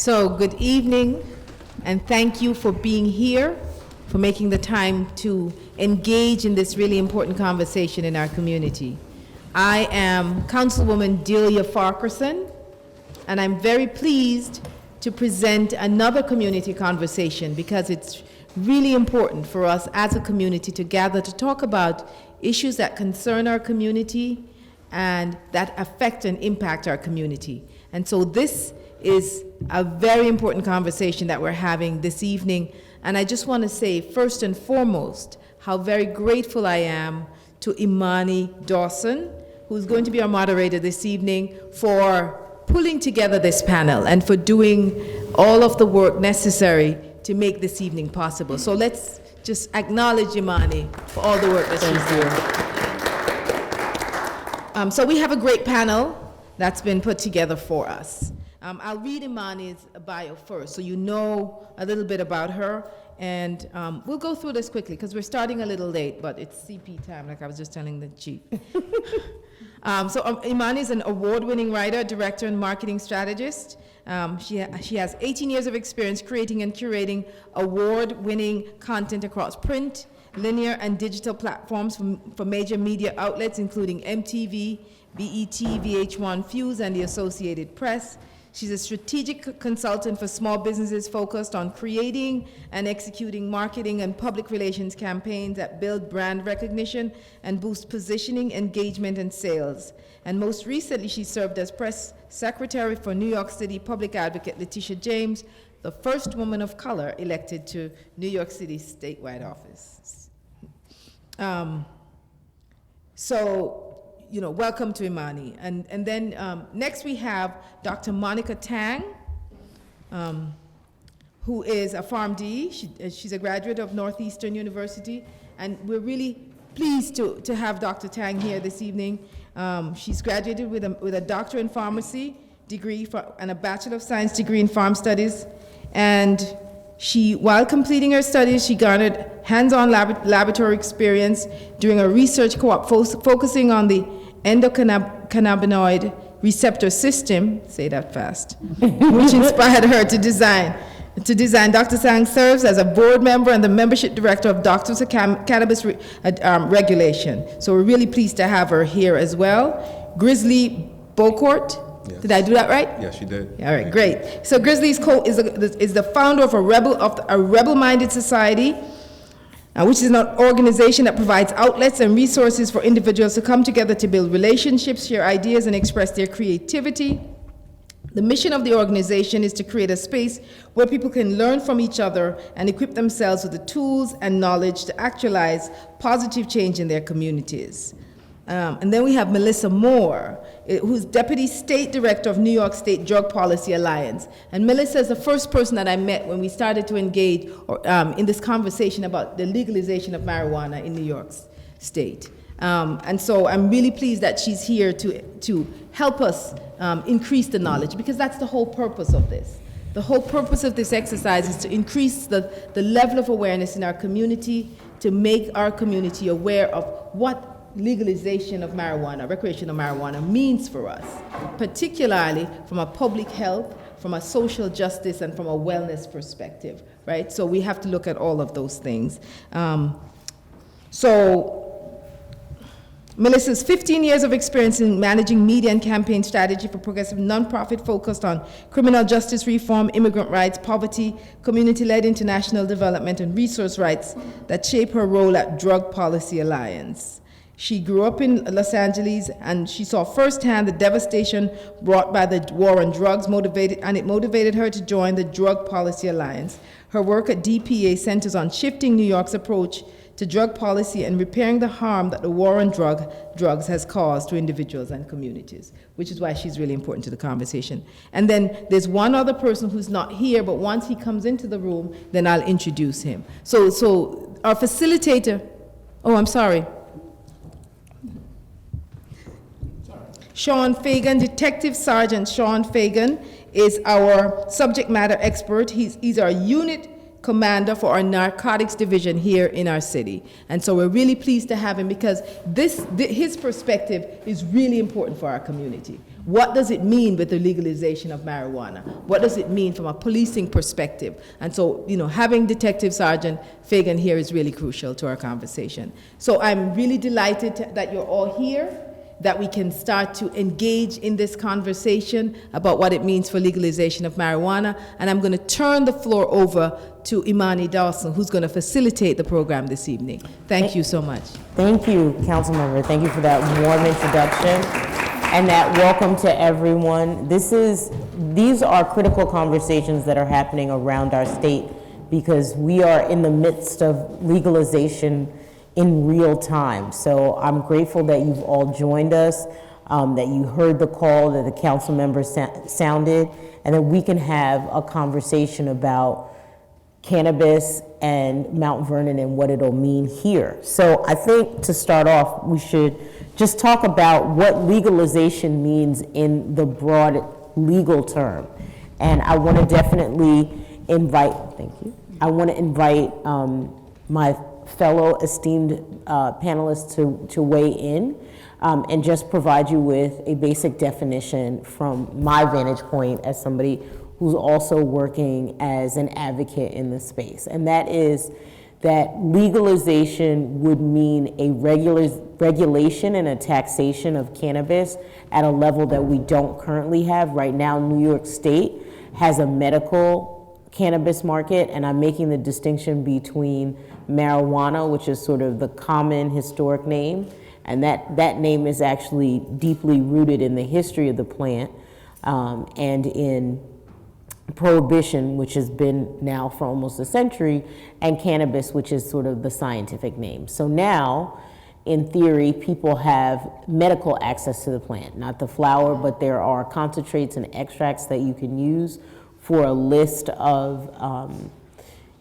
So good evening, and thank you for being here, for making the time to engage in this really important conversation in our community. I am Councilwoman Delia Farquharson, and I'm very pleased to present another community conversation because it's really important for us as a community to gather to talk about issues that concern our community and that affect and impact our community. And so this is a very important conversation that we're having this evening. And I just want to say, first and foremost, how very grateful I am to Imani Dawson, who's going to be our moderator this evening, for pulling together this panel and for doing all of the work necessary to make this evening possible. So let's just acknowledge Imani for all the work that she's doing. So we have a great panel that's been put together for us. I'll read Imani's bio first, so you know a little bit about her, and we'll go through this quickly because we're starting a little late, but it's CP time, like I was just telling the chief. Imani is an award-winning writer, director, and marketing strategist. She has 18 years of experience creating and curating award-winning content across print, linear, and digital platforms for major media outlets, including MTV, BET, VH1, Fuse, and the Associated Press. She's a strategic consultant for small businesses focused on creating and executing marketing and public relations campaigns that build brand recognition and boost positioning, engagement, and sales. And most recently, she served as press secretary for New York City Public Advocate Letitia James, the first woman of color elected to New York City statewide office. Welcome to Imani. And then next we have Dr. Monica Tang, who is a PharmD. She's a graduate of Northeastern University, and we're really pleased to have Dr. Tang here this evening. She's graduated with a doctorate in pharmacy degree and a Bachelor of Science degree in Pharm Studies. And while completing her studies, she garnered hands-on laboratory experience during a research co-op focusing on the endocannabinoid receptor system, say that fast, which inspired her to design. Dr. Tang serves as a board member and the membership director of Doctors of Cannabis Regulation. So we're really pleased to have her here as well. Grizzly Bocourt. Yes. Did I do that right? Yes, you did. All right, great. So Grizzly is the founder of a rebel-minded society, which is an organization that provides outlets and resources for individuals to come together to build relationships, share ideas, and express their creativity. The mission of the organization is to create a space where people can learn from each other and equip themselves with the tools and knowledge to actualize positive change in their communities. And then we have Melissa Moore, who's Deputy State Director of New York State Drug Policy Alliance. And Melissa is the first person that I met when we started to engage in this conversation about the legalization of marijuana in New York State. And so I'm really pleased that she's here to help us increase the knowledge, because that's the whole purpose of this. The whole purpose of this exercise is to increase the level of awareness in our community, to make our community aware of what legalization of marijuana, recreational marijuana, means for us, particularly from a public health, from a social justice, and from a wellness perspective, right? So we have to look at all of those things. Melissa's 15 years of experience in managing media and campaign strategy for progressive nonprofit focused on criminal justice reform, immigrant rights, poverty, community-led international development, and resource rights that shape her role at Drug Policy Alliance. She grew up in Los Angeles, and she saw firsthand the devastation brought by the war on drugs, it motivated her to join the Drug Policy Alliance. Her work at DPA centers on shifting New York's approach to drug policy and repairing the harm that the war on drugs has caused to individuals and communities, which is why she's really important to the conversation. And then there's one other person who's not here, but once he comes into the room, then I'll introduce him. So our facilitator, I'm sorry. Sean Fagan, Detective Sergeant Sean Fagan, is our subject matter expert. He's our unit commander for our narcotics division here in our city. And so we're really pleased to have him because his perspective is really important for our community. What does it mean with the legalization of marijuana? What does it mean from a policing perspective? And so, having Detective Sergeant Fagan here is really crucial to our conversation. So I'm really delighted that you're all here, that we can start to engage in this conversation about what it means for legalization of marijuana. And I'm going to turn the floor over to Imani Dawson, who's going to facilitate the program this evening. Thank you so much. Thank you, Councilmember. Thank you for that warm introduction and that welcome to everyone. These are critical conversations that are happening around our state because we are in the midst of legalization in real time. So I'm grateful that you've all joined us, that you heard the call that the council members sounded, and that we can have a conversation about cannabis and Mount Vernon and what it'll mean here. So I think to start off, we should just talk about what legalization means in the broad legal term. And I want to definitely invite, thank you. I want to invite my fellow esteemed panelists to weigh in and just provide you with a basic definition from my vantage point as somebody who's also working as an advocate in this space. And that is that legalization would mean a regulation and a taxation of cannabis at a level that we don't currently have. Right now, New York State has a medical cannabis market, and I'm making the distinction between marijuana, which is sort of the common historic name, and that name is actually deeply rooted in the history of the plant and in prohibition, which has been now for almost a century, and cannabis, which is sort of the scientific name. So now, in theory, people have medical access to the plant, not the flower, but there are concentrates and extracts that you can use for a list of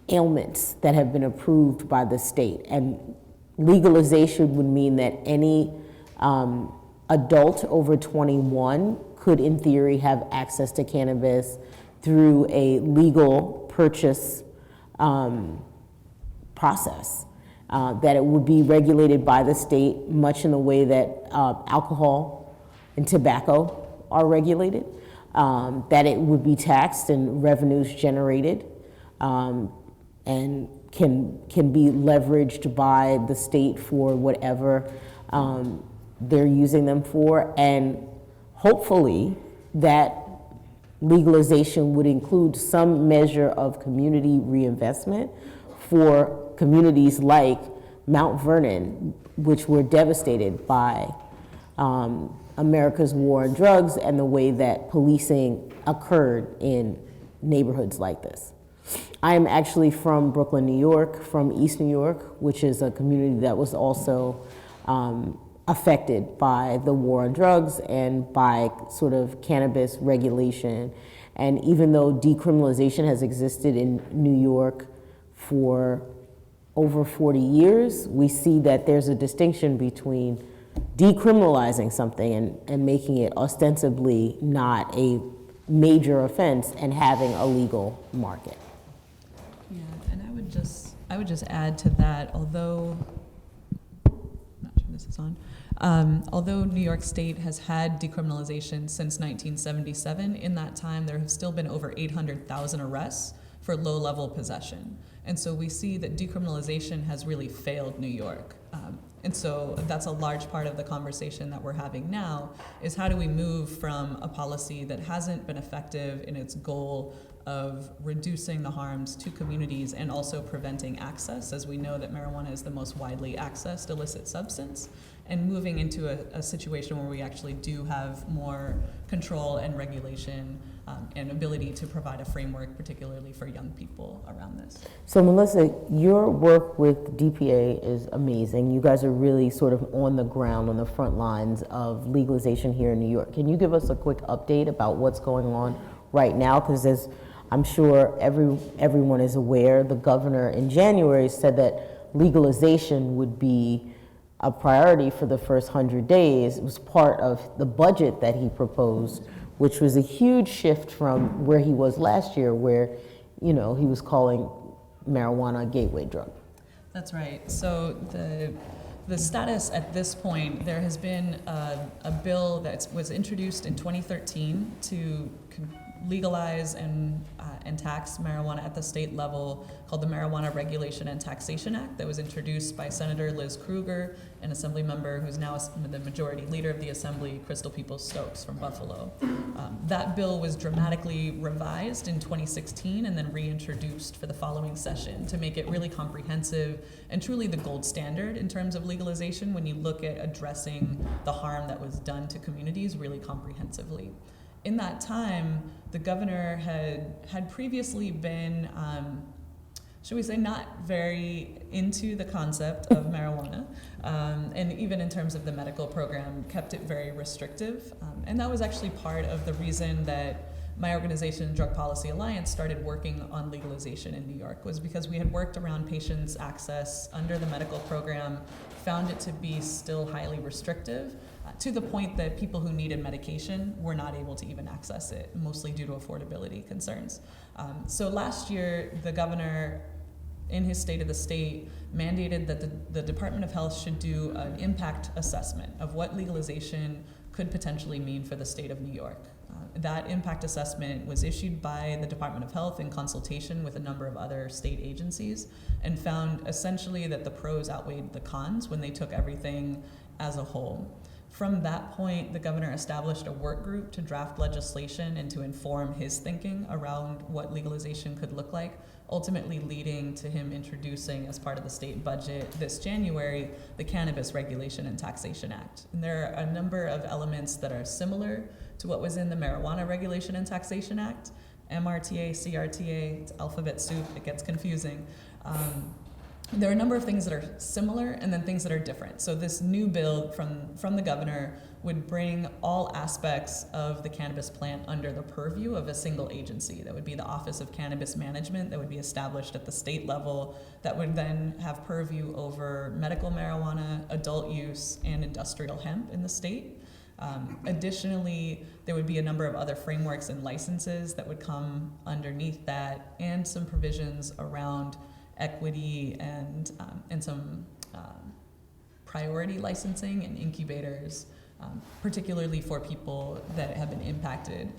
ailments that have been approved by the state. And legalization would mean that any adult over 21 could, in theory, have access to cannabis through a legal purchase process, that it would be regulated by the state, much in the way that alcohol and tobacco are regulated, that it would be taxed and revenues generated, and can be leveraged by the state for whatever they're using them for, and hopefully that legalization would include some measure of community reinvestment for communities like Mount Vernon, which were devastated by America's war on drugs and the way that policing occurred in neighborhoods like this. I am actually from Brooklyn, New York, from East New York, which is a community that was also affected by the war on drugs and by sort of cannabis regulation. And even though decriminalization has existed in New York for over 40 years, we see that there's a distinction between decriminalizing something and making it ostensibly not a major offense and having a legal market. Yeah, and I would just add to that, although, not sure this is on, although New York State has had decriminalization since 1977, in that time there have still been over 800,000 arrests for low-level possession. And so we see that decriminalization has really failed New York. And so that's a large part of the conversation that we're having now, is how do we move from a policy that hasn't been effective in its goal of reducing the harms to communities and also preventing access, as we know that marijuana is the most widely accessed illicit substance, and moving into a situation where we actually do have more control and regulation and ability to provide a framework, particularly for young people around this. So Melissa, your work with DPA is amazing. You guys are really sort of on the ground, on the front lines of legalization here in New York. Can you give us a quick update about what's going on right now? Because as I'm sure everyone is aware, the governor in January said that legalization would be a priority for the first 100 days. It was part of the budget that he proposed, which was a huge shift from where he was last year, where, you know, he was calling marijuana a gateway drug. That's right. So The status at this point, there has been a bill that was introduced in 2013 to legalize and tax marijuana at the state level, called the Marijuana Regulation and Taxation Act, that was introduced by Senator Liz Krueger, an assembly member who's now the majority leader of the assembly, Crystal Peoples-Stokes from Buffalo. That bill was dramatically revised in 2016 and then reintroduced for the following session to make it really comprehensive and truly the gold standard in terms of legalization when you look at addressing the harm that was done to communities really comprehensively. In that time, the governor had previously been, should we say, not very into the concept of marijuana, and even in terms of the medical program, kept it very restrictive. And that was actually part of the reason that my organization, Drug Policy Alliance, started working on legalization in New York, was because we had worked around patients' access under the medical program, found it to be still highly restrictive, to the point that people who needed medication were not able to even access it, mostly due to affordability concerns. So last year, the governor, in his State of the State, mandated that the Department of Health should do an impact assessment of what legalization could potentially mean for the state of New York. That impact assessment was issued by the Department of Health in consultation with a number of other state agencies, and found essentially that the pros outweighed the cons when they took everything as a whole. From that point, the governor established a work group to draft legislation and to inform his thinking around what legalization could look like, ultimately leading to him introducing, as part of the state budget this January, the Cannabis Regulation and Taxation Act. And there are a number of elements that are similar to what was in the Marijuana Regulation and Taxation Act. MRTA, CRTA, it's alphabet soup, it gets confusing. There are a number of things that are similar and then things that are different. So this new bill from the governor would bring all aspects of the cannabis plant under the purview of a single agency. That would be the Office of Cannabis Management, that would be established at the state level, that would then have purview over medical marijuana, adult use, and industrial hemp in the state. Additionally, there would be a number of other frameworks and licenses that would come underneath that, and some provisions around equity and some priority licensing and incubators, particularly for people that have been impacted.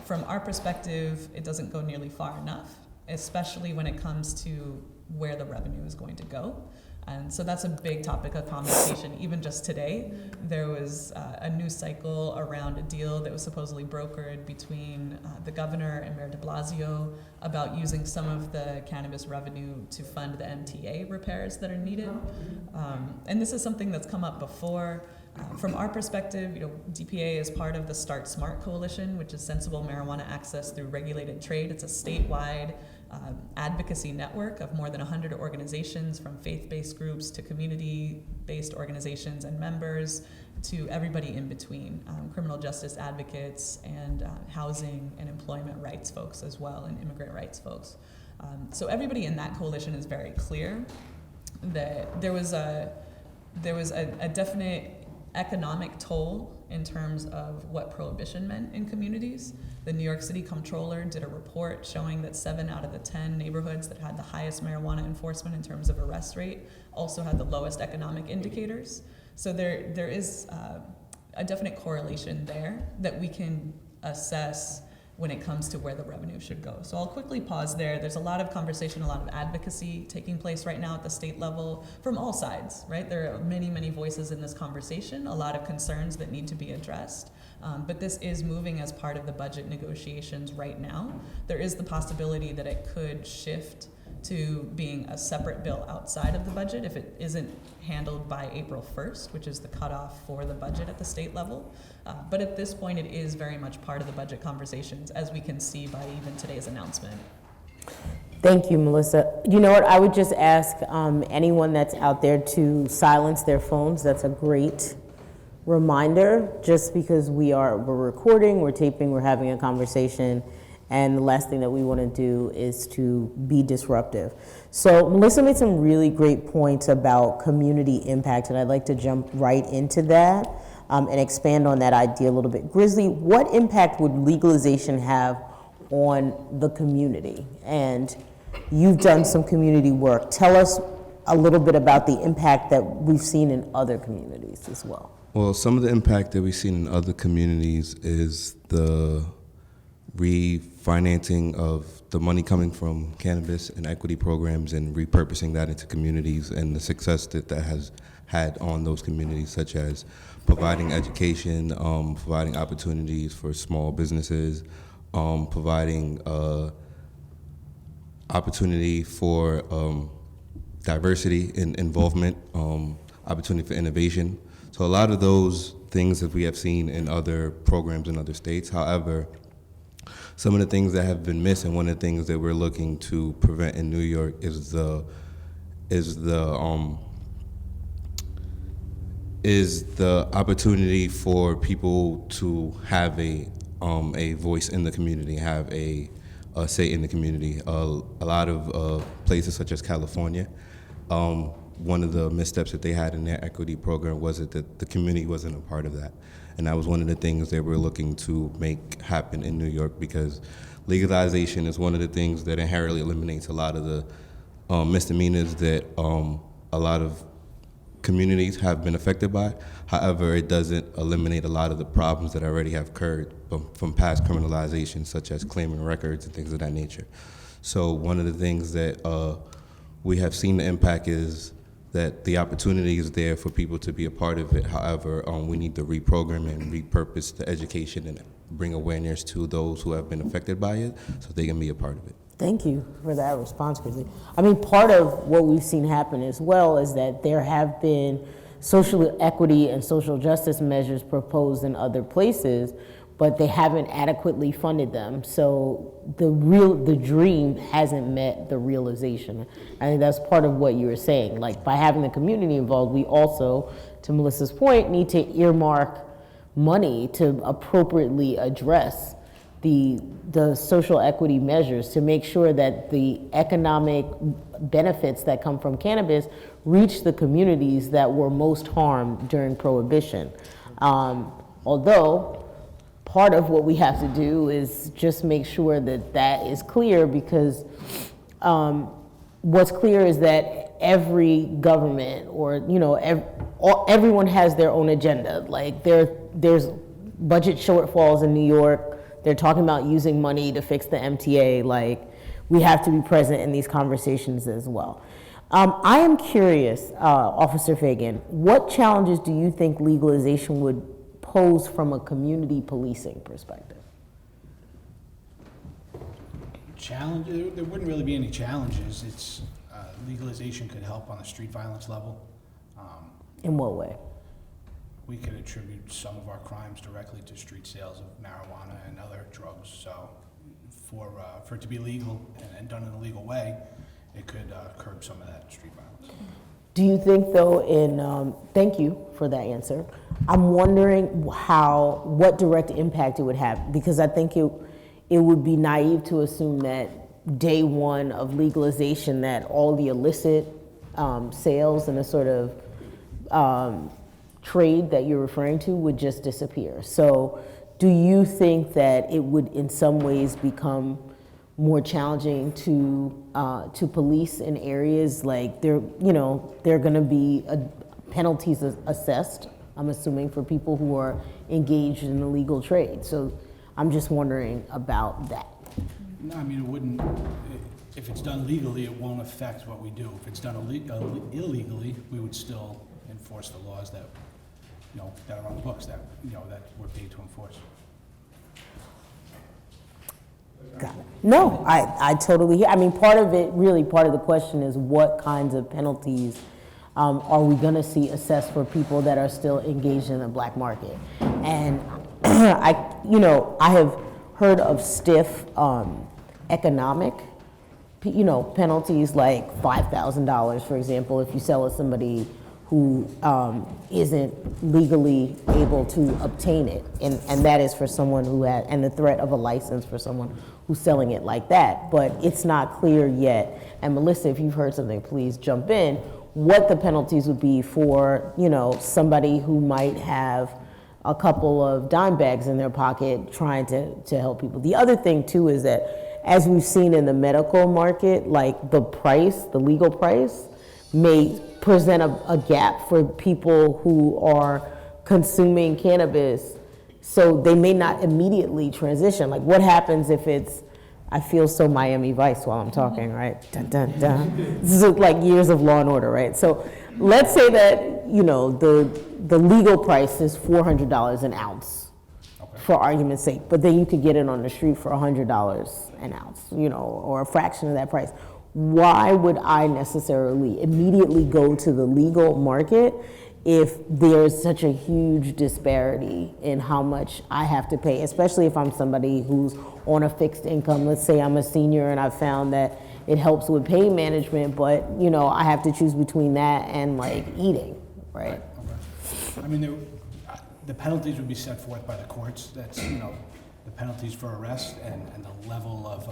From our perspective, it doesn't go nearly far enough, especially when it comes to where the revenue is going to go. And so that's a big topic of conversation. Even just today, there was a news cycle around a deal that was supposedly brokered between the governor and Mayor de Blasio about using some of the cannabis revenue to fund the MTA repairs that are needed. And this is something that's come up before. From our perspective, DPA is part of the Start Smart Coalition, which is sensible marijuana access through regulated trade. It's a statewide advocacy network of more than 100 organizations, from faith-based groups to community-based organizations and members to everybody in between, criminal justice advocates and housing and employment rights folks as well, and immigrant rights folks. So everybody in that coalition is very clear that there was a definite economic toll in terms of what prohibition meant in communities. The New York City Comptroller did a report showing that 7 out of the 10 neighborhoods that had the highest marijuana enforcement in terms of arrest rate also had the lowest economic indicators. So there is a definite correlation there that we can assess when it comes to where the revenue should go. So I'll quickly pause there. There's a lot of conversation, a lot of advocacy taking place right now at the state level from all sides, right? There are many, many voices in this conversation, a lot of concerns that need to be addressed. But this is moving as part of the budget negotiations right now. There is the possibility that it could shift to being a separate bill outside of the budget if it isn't handled by April 1st, which is the cutoff for the budget at the state level. But at this point, it is very much part of the budget conversations, as we can see by even today's announcement. Thank you, Melissa. You know what, I would just ask anyone that's out there to silence their phones. That's a great reminder, just because we're recording, we're taping, we're having a conversation, and the last thing that we want to do is to be disruptive. So Melissa made some really great points about community impact, and I'd like to jump right into that and expand on that idea a little bit. Grizzly, what impact would legalization have on the community? And you've done some community work. Tell us a little bit about the impact that we've seen in other communities as well. Well, some of the impact that we've seen in other communities is the refinancing of the money coming from cannabis and equity programs and repurposing that into communities, and the success that that has had on those communities, such as providing education, providing opportunities for small businesses, providing opportunity for diversity and involvement, opportunity for innovation. So a lot of those things that we have seen in other programs in other states. However, some of the things that have been missed, and one of the things that we're looking to prevent in New York is the opportunity for people to have a voice in the community, have a say in the community. A lot of places such as California, one of the missteps that they had in their equity program was that the community wasn't a part of that. And that was one of the things that we're looking to make happen in New York, because legalization is one of the things that inherently eliminates a lot of the misdemeanors that a lot of communities have been affected by. However, it doesn't eliminate a lot of the problems that already have occurred from past criminalization, such as claiming records and things of that nature. So one of the things that we have seen the impact is that the opportunity is there for people to be a part of it. However, we need to reprogram and repurpose the education and bring awareness to those who have been affected by it so they can be a part of it. Thank you for that response, Chrissy. I mean, part of what we've seen happen as well is that there have been social equity and social justice measures proposed in other places, but they haven't adequately funded them. So the dream hasn't met the realization. I think that's part of what you were saying. Like, by having the community involved, we also, to Melissa's point, need to earmark money to appropriately address the social equity measures to make sure that the economic benefits that come from cannabis reach the communities that were most harmed during Prohibition. Although, part of what we have to do is just make sure that that is clear, because what's clear is that every government, or everyone has their own agenda. Like, there's budget shortfalls in New York. They're talking about using money to fix the MTA. Like, we have to be present in these conversations as well. I am curious, Officer Fagan, what challenges do you think legalization would pose from a community policing perspective? Challenge? There wouldn't really be any challenges. It's legalization could help on the street violence level. In what way? We could attribute some of our crimes directly to street sales of marijuana and other drugs. So for it to be legal and done in a legal way, it could curb some of that street violence. Do you think, though, thank you for that answer. I'm wondering what direct impact it would have, because I think it would be naive to assume that day one of legalization that all the illicit sales and the sort of trade that you're referring to would just disappear. So do you think that it would in some ways become more challenging to police in areas like there are going to be penalties assessed, I'm assuming, for people who are engaged in illegal trade? So I'm just wondering about that. No, I mean, it wouldn't. If it's done legally, it won't affect what we do. If it's done illegally, we would still enforce the laws that that are on the books that that we're paid to enforce. Got it. No, I totally hear. I mean, part of the question is what kinds of penalties are we going to see assessed for people that are still engaged in the black market? And I have heard of stiff economic, penalties like $5,000, for example, if you sell to somebody who isn't legally able to obtain it, and that is for someone who had, and the threat of a license for someone who's selling it like that. But it's not clear yet, and Melissa, if you've heard something, please jump in, what the penalties would be for, somebody who might have a couple of dime bags in their pocket trying to help people. The other thing too is that, as we've seen in the medical market, like the legal price may present a gap for people who are consuming cannabis, so they may not immediately transition. Like, what happens if it's, I feel so Miami Vice while I'm talking, right? Dun, dun, dun. This is like years of Law and Order, right? So let's say that, you know, the legal price is $400 an ounce, for argument's sake, but then you could get it on the street for $100 an ounce, you know, or a fraction of that price. Why would I necessarily immediately go to the legal market if there's such a huge disparity in how much I have to pay, especially if I'm somebody who's on a fixed income? Let's say I'm a senior and I've found that it helps with pain management, but, you know, I have to choose between that and like eating, right? Okay. I mean, the penalties would be set forth by the courts. That's, you know, the penalties for arrest and the level of,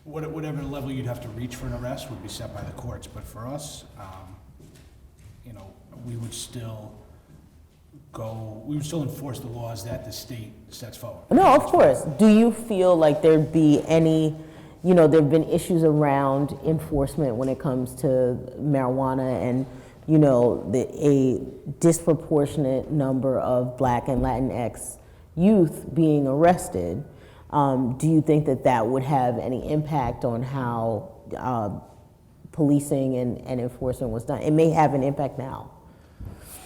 whatever level you'd have to reach for an arrest would be set by the courts. But for us, you know, we would still enforce the laws that the state sets forward. No, of course. Do you feel like there'd be any, you know, there've been issues around enforcement when it comes to marijuana and, you know, a disproportionate number of Black and Latinx youth being arrested? Do you think that that would have any impact on how policing and enforcement was done? It may have an impact now.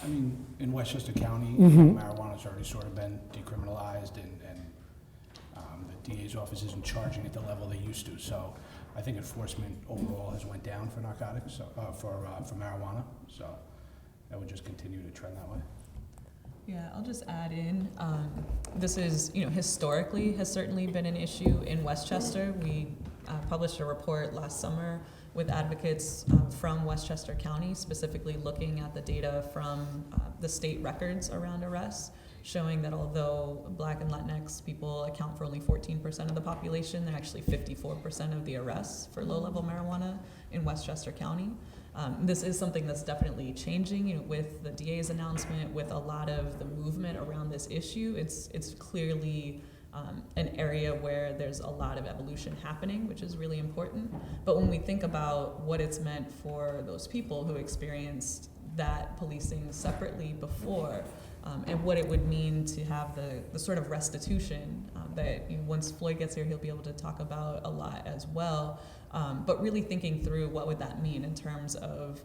I mean, in Westchester County, marijuana's already sort of been decriminalized, and the DA's office isn't charging at the level they used to. So I think enforcement overall has went down for narcotics, for marijuana. So that would just continue to trend that way. Yeah, I'll just add in, this is, you know, historically has certainly been an issue in Westchester. We published a report last summer with advocates from Westchester County, specifically looking at the data from the state records around arrests, showing that although Black and Latinx people account for only 14% of the population, they're actually 54% of the arrests for low-level marijuana in Westchester County. This is something that's definitely changing, you know, with the DA's announcement, with a lot of the movement around this issue. It's clearly an area where there's a lot of evolution happening, which is really important. But when we think about what it's meant for those people who experienced that policing separately before, and what it would mean to have the sort of restitution that, you know, once Floyd gets here, he'll be able to talk about a lot as well. But really thinking through what would that mean in terms of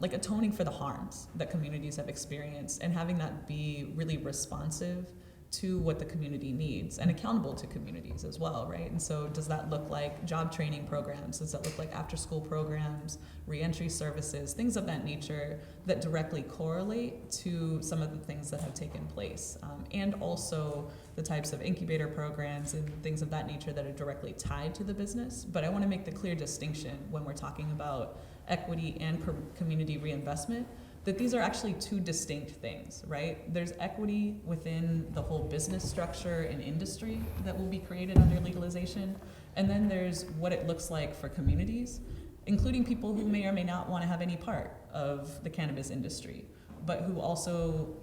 like atoning for the harms that communities have experienced and having that be really responsive to what the community needs and accountable to communities as well, right? And so does that look like job training programs? Does that look like after school programs, reentry services, things of that nature that directly correlate to some of the things that have taken place? And also the types of incubator programs and things of that nature that are directly tied to the business. But I want to make the clear distinction when we're talking about equity and community reinvestment, that these are actually two distinct things, right? There's equity within the whole business structure and industry that will be created under legalization, and then there's what it looks like for communities, including people who may or may not want to have any part of the cannabis industry, but who also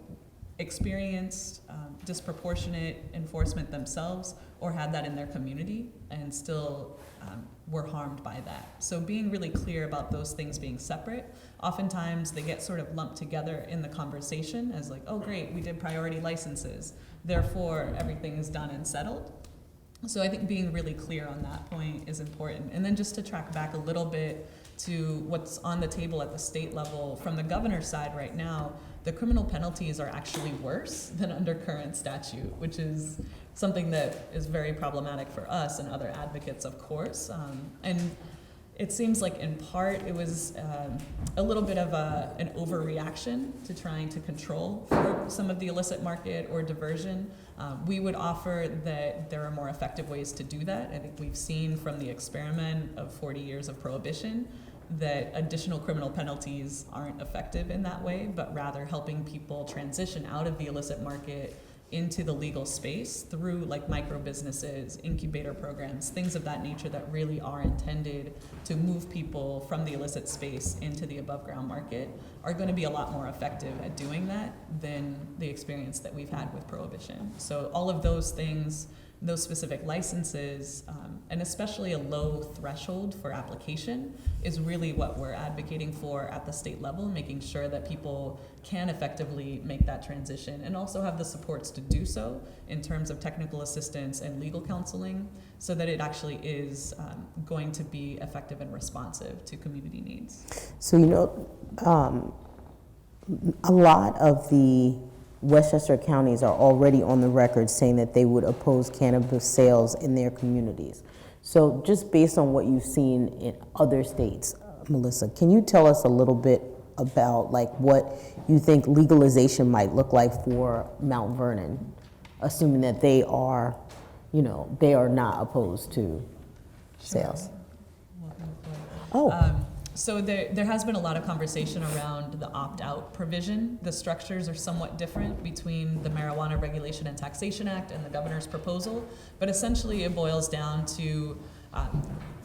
experienced disproportionate enforcement themselves or had that in their community and still were harmed by that. So being really clear about those things being separate, oftentimes they get sort of lumped together in the conversation as like, oh great, we did priority licenses, therefore everything is done and settled. So I think being really clear on that point is important. And then just to track back a little bit to what's on the table at the state level, from the governor's side right now, the criminal penalties are actually worse than under current statute, which is something that is very problematic for us and other advocates, of course. And it seems like in part it was a little bit of an overreaction to trying to control for some of the illicit market or diversion. We would offer that there are more effective ways to do that. I think we've seen from the experiment of 40 years of prohibition that additional criminal penalties aren't effective in that way, but rather helping people transition out of the illicit market into the legal space through like micro businesses, incubator programs, things of that nature that really are intended to move people from the illicit space into the above ground market are going to be a lot more effective at doing that than the experience that we've had with prohibition. So all of those things those specific licenses, and especially a low threshold for application, is really what we're advocating for at the state level, making sure that people can effectively make that transition and also have the supports to do so in terms of technical assistance and legal counseling, so that it actually is going to be effective and responsive to community needs. So, a lot of the Westchester counties are already on the record saying that they would oppose cannabis sales in their communities. So just based on what you've seen in other states, Melissa, can you tell us a little bit about like what you think legalization might look like for Mount Vernon, assuming that they are, they are not opposed to sales? Oh. So there has been a lot of conversation around the opt-out provision. The structures are somewhat different between the Marijuana Regulation and Taxation Act and the governor's proposal, but essentially it boils down to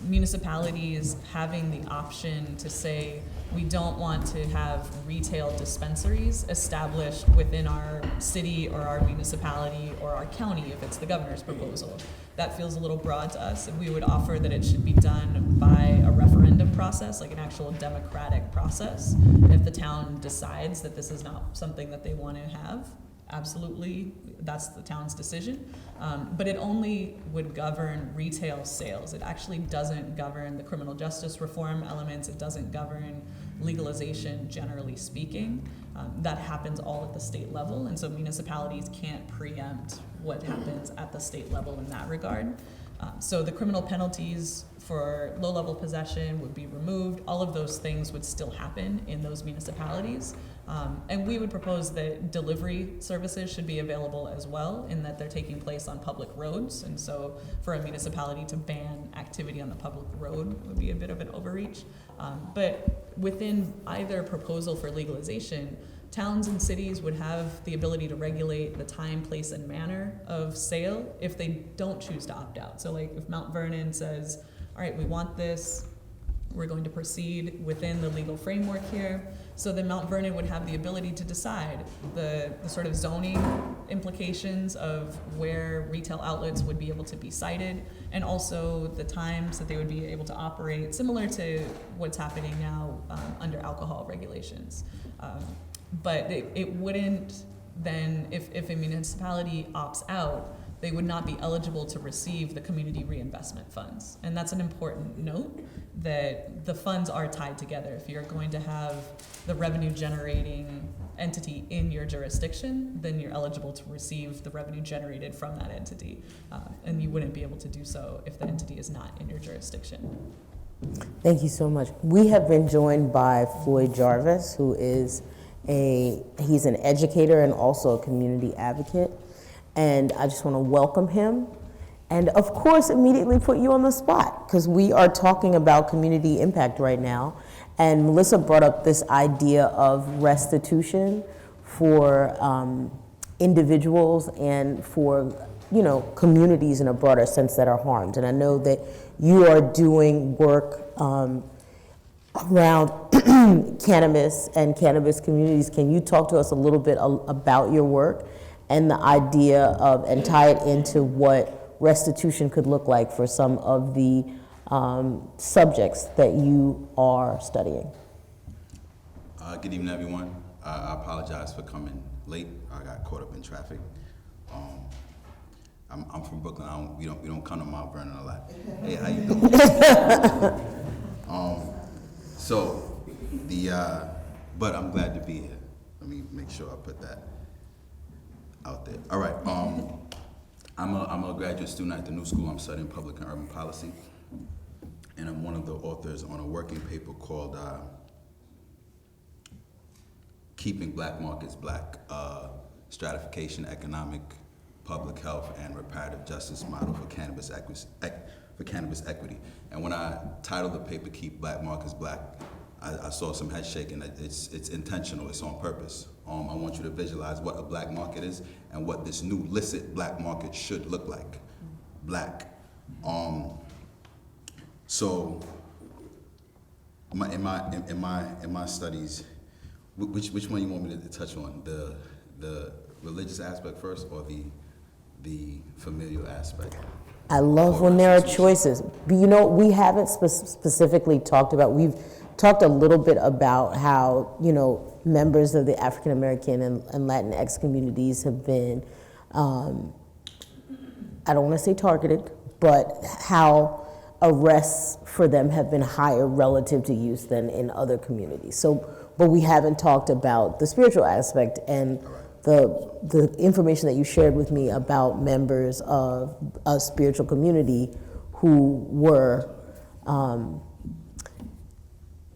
municipalities having the option to say, we don't want to have retail dispensaries established within our city or our municipality or our county if it's the governor's proposal. That feels a little broad to us, and we would offer that it should be done by a referendum process, like an actual democratic process. If the town decides that this is not something that they want to have, absolutely, that's the town's decision. But it only would govern retail sales. It actually doesn't govern the criminal justice reform elements. It doesn't govern legalization, generally speaking. That happens all at the state level, and so municipalities can't preempt what happens at the state level in that regard. So the criminal penalties for low-level possession would be removed. All of those things would still happen in those municipalities. And we would propose that delivery services should be available as well, in that they're taking place on public roads. And so for a municipality to ban activity on the public road would be a bit of an overreach. But within either proposal for legalization, towns and cities would have the ability to regulate the time, place, and manner of sale if they don't choose to opt out. So like if Mount Vernon says, all right, we want this, we're going to proceed within the legal framework here, so then Mount Vernon would have the ability to decide the sort of zoning implications of where retail outlets would be able to be sited, and also the times that they would be able to operate, similar to what's happening now under alcohol regulations. But it wouldn't then, if a municipality opts out, they would not be eligible to receive the community reinvestment funds. And that's an important note, that the funds are tied together. If you're going to have the revenue generating entity in your jurisdiction, then you're eligible to receive the revenue generated from that entity. And you wouldn't be able to do so if the entity is not in your jurisdiction. Thank you so much. We have been joined by Floyd Jarvis, who is he's an educator and also a community advocate. And I just want to welcome him. And of course, immediately put you on the spot, because we are talking about community impact right now. And Melissa brought up this idea of restitution for individuals and for communities in a broader sense that are harmed. And I know that you are doing work around cannabis and cannabis communities. Can you talk to us a little bit about your work and the idea of, and tie it into what restitution could look like for some of the subjects that you are studying? Good evening, everyone. I apologize for coming late. I got caught up in traffic. I'm from Brooklyn. We don't come to Mount Vernon a lot. Hey, how you doing? But I'm glad to be here. Let me make sure I put that out there. All right. I'm a graduate student at the New School. I'm studying public and urban policy, and I'm one of the authors on a working paper called "Keeping Black Markets Black: Stratification, Economic, Public Health, and Reparative Justice Model for Cannabis Equity." And when I titled the paper "Keep Black Markets Black," I saw some head shaking. It's intentional. It's on purpose. I want you to visualize what a black market is and what this new licit black market should look like. Black. So, in my studies, which one you want me to touch on? The religious aspect first, or the familial aspect. I love when there are choices. But you know, we haven't specifically talked about, we've talked a little bit about how, you know, members of the African American and Latinx communities have been, I don't want to say targeted, but how arrests for them have been higher relative to youth than in other communities. So, but we haven't talked about the spiritual aspect and the information that you shared with me about members of a spiritual community who were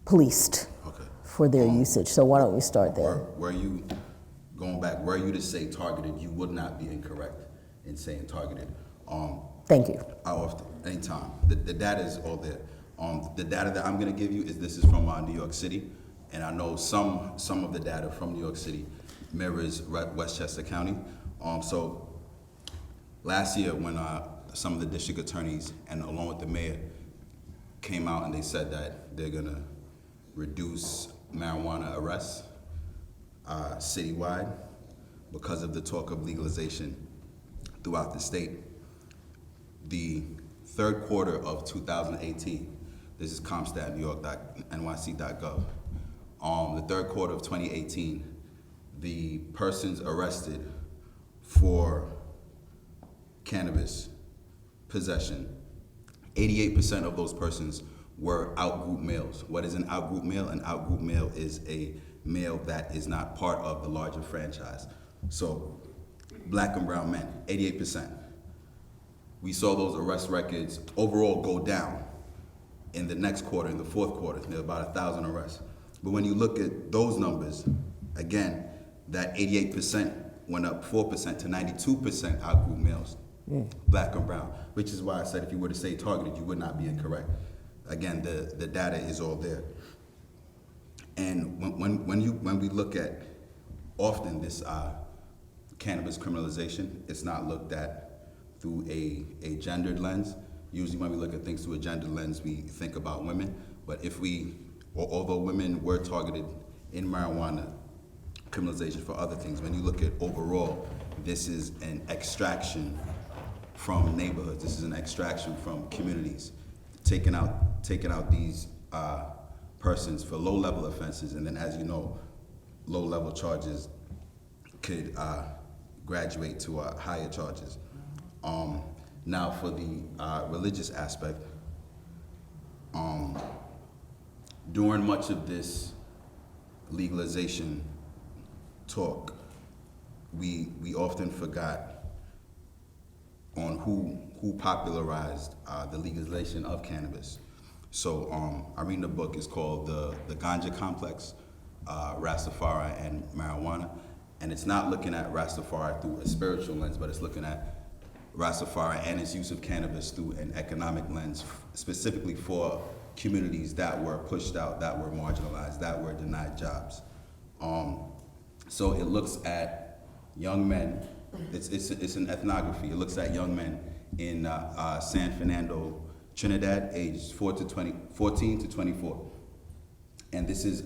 policed for their usage. So why don't we start there? Were you, going back, were you to say targeted, you would not be incorrect in saying targeted. Thank you. I often, anytime. The data is all there. The data that I'm gonna give you this is from New York City, and I know some of the data from New York City mirrors Westchester County. So last year when some of the district attorneys and along with the mayor came out and they said that they're gonna reduce marijuana arrests citywide because of the talk of legalization throughout the state. The third quarter of 2018, this is CompStat.NYC.gov. The third quarter of 2018, the persons arrested for cannabis possession, 88% of those persons were out-group males. What is an out-group male? An out-group male is a male that is not part of the larger franchise. So black and brown men, 88%. We saw those arrest records overall go down in the next quarter, in the fourth quarter. There were about 1,000 arrests. But when you look at those numbers, again, that 88% went up 4% to 92% out-group males, black and brown, which is why I said if you were to say targeted, you would not be incorrect. Again, the data is all there. And when we look at often this cannabis criminalization, it's not looked at through a gendered lens. Usually when we look at things through a gendered lens, we think about women. But although women were targeted in marijuana criminalization for other things, when you look at overall, this is an extraction from neighborhoods. This is an extraction from communities, taking out these persons for low-level offenses, and then, as you know, low-level charges could graduate to higher charges. Now, for the religious aspect, during much of this legalization talk, we often forgot on who popularized the legalization of cannabis. So I read the book, it's called The Ganja Complex, Rastafari and Marijuana. And it's not looking at Rastafari through a spiritual lens, but it's looking at Rastafari and its use of cannabis through an economic lens, specifically for communities that were pushed out, that were marginalized, that were denied jobs. So it looks at young men, it's an ethnography. It looks at young men in San Fernando, Trinidad, aged 14 to 24. And this is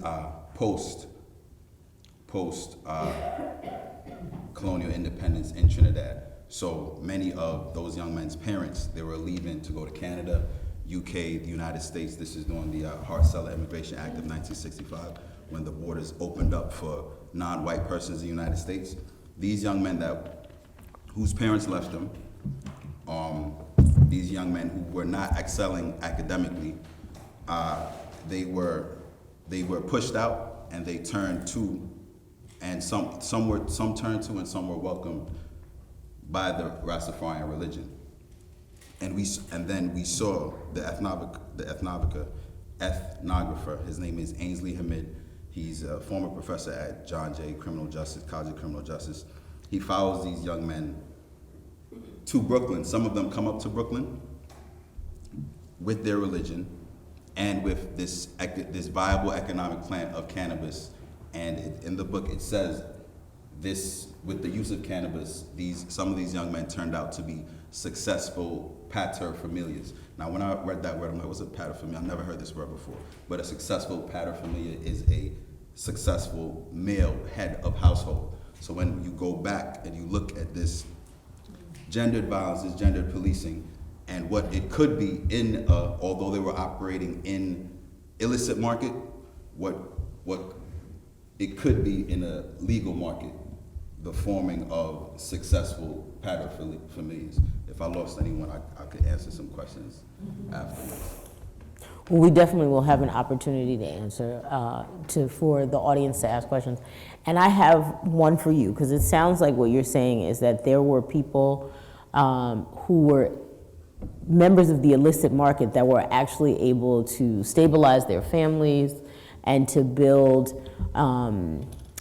post colonial independence in Trinidad. So many of those young men's parents, they were leaving to go to Canada, UK, the United States. This is during the Hart-Celler Immigration Act of 1965, when the borders opened up for non-white persons in the United States. These young men whose parents left them, these young men who were not excelling academically, they were pushed out and they turned to, and some turned to and some were welcomed by the Rastafarian religion. And then we saw the ethnographer, his name is Ainsley Hamid. He's a former professor at John Jay College of Criminal Justice. He follows these young men to Brooklyn. Some of them come up to Brooklyn with their religion and with this viable economic plan of cannabis. And in the book it says this, with the use of cannabis, some of these young men turned out to be successful paterfamilias. Now, when I read that word, I'm like, what's a paterfamilia? I've never heard this word before. But a successful paterfamilia is a successful male head of household. So when you go back and you look at this gendered violence, gendered policing, and what it could be in, although they were operating in illicit market, what it could be in a legal market, the forming of successful paterfamilias. If I lost anyone, I could answer some questions afterwards. Well, we definitely will have an opportunity to answer, for the audience to ask questions. And I have one for you, because it sounds like what you're saying is that there were people who were members of the illicit market that were actually able to stabilize their families and to build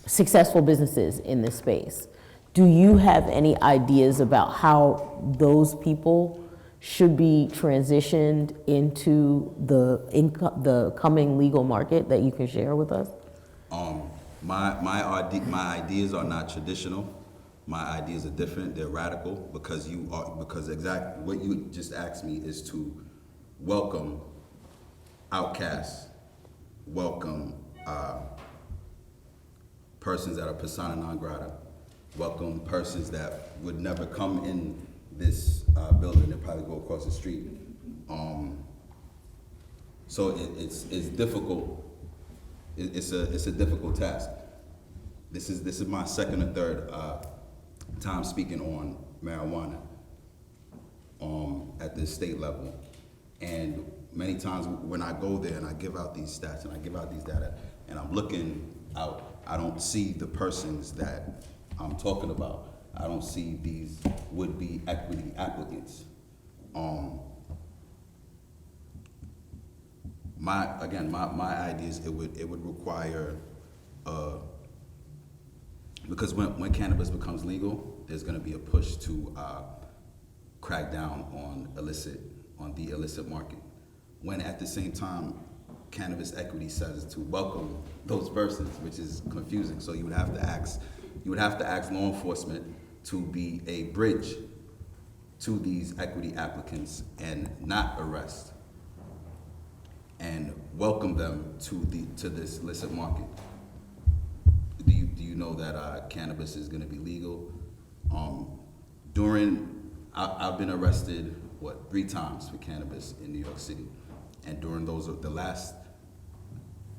successful businesses in this space. Do you have any ideas about how those people should be transitioned into the coming legal market that you can share with us? My ideas are not traditional. My ideas are different. They're radical because exactly what you just asked me is to welcome outcasts, welcome persons that are persona non grata, welcome persons that would never come in this building. They'll probably go across the street. So it's difficult. It's a difficult task. This is my second or third time speaking on marijuana at the state level, and many times when I go there and I give out these stats and I give out these data and I'm looking out, I don't see the persons that I'm talking about. I don't see these would-be equity applicants. My ideas, it would require, because when cannabis becomes legal, there's going to be a push to crack down on the illicit market. When at the same time, cannabis equity says to welcome those persons, which is confusing. So you would have to ask law enforcement to be a bridge to these equity applicants and not arrest, and welcome them to this illicit market. Do you know that cannabis is going to be legal? I've been arrested 3 times for cannabis in New York City, and during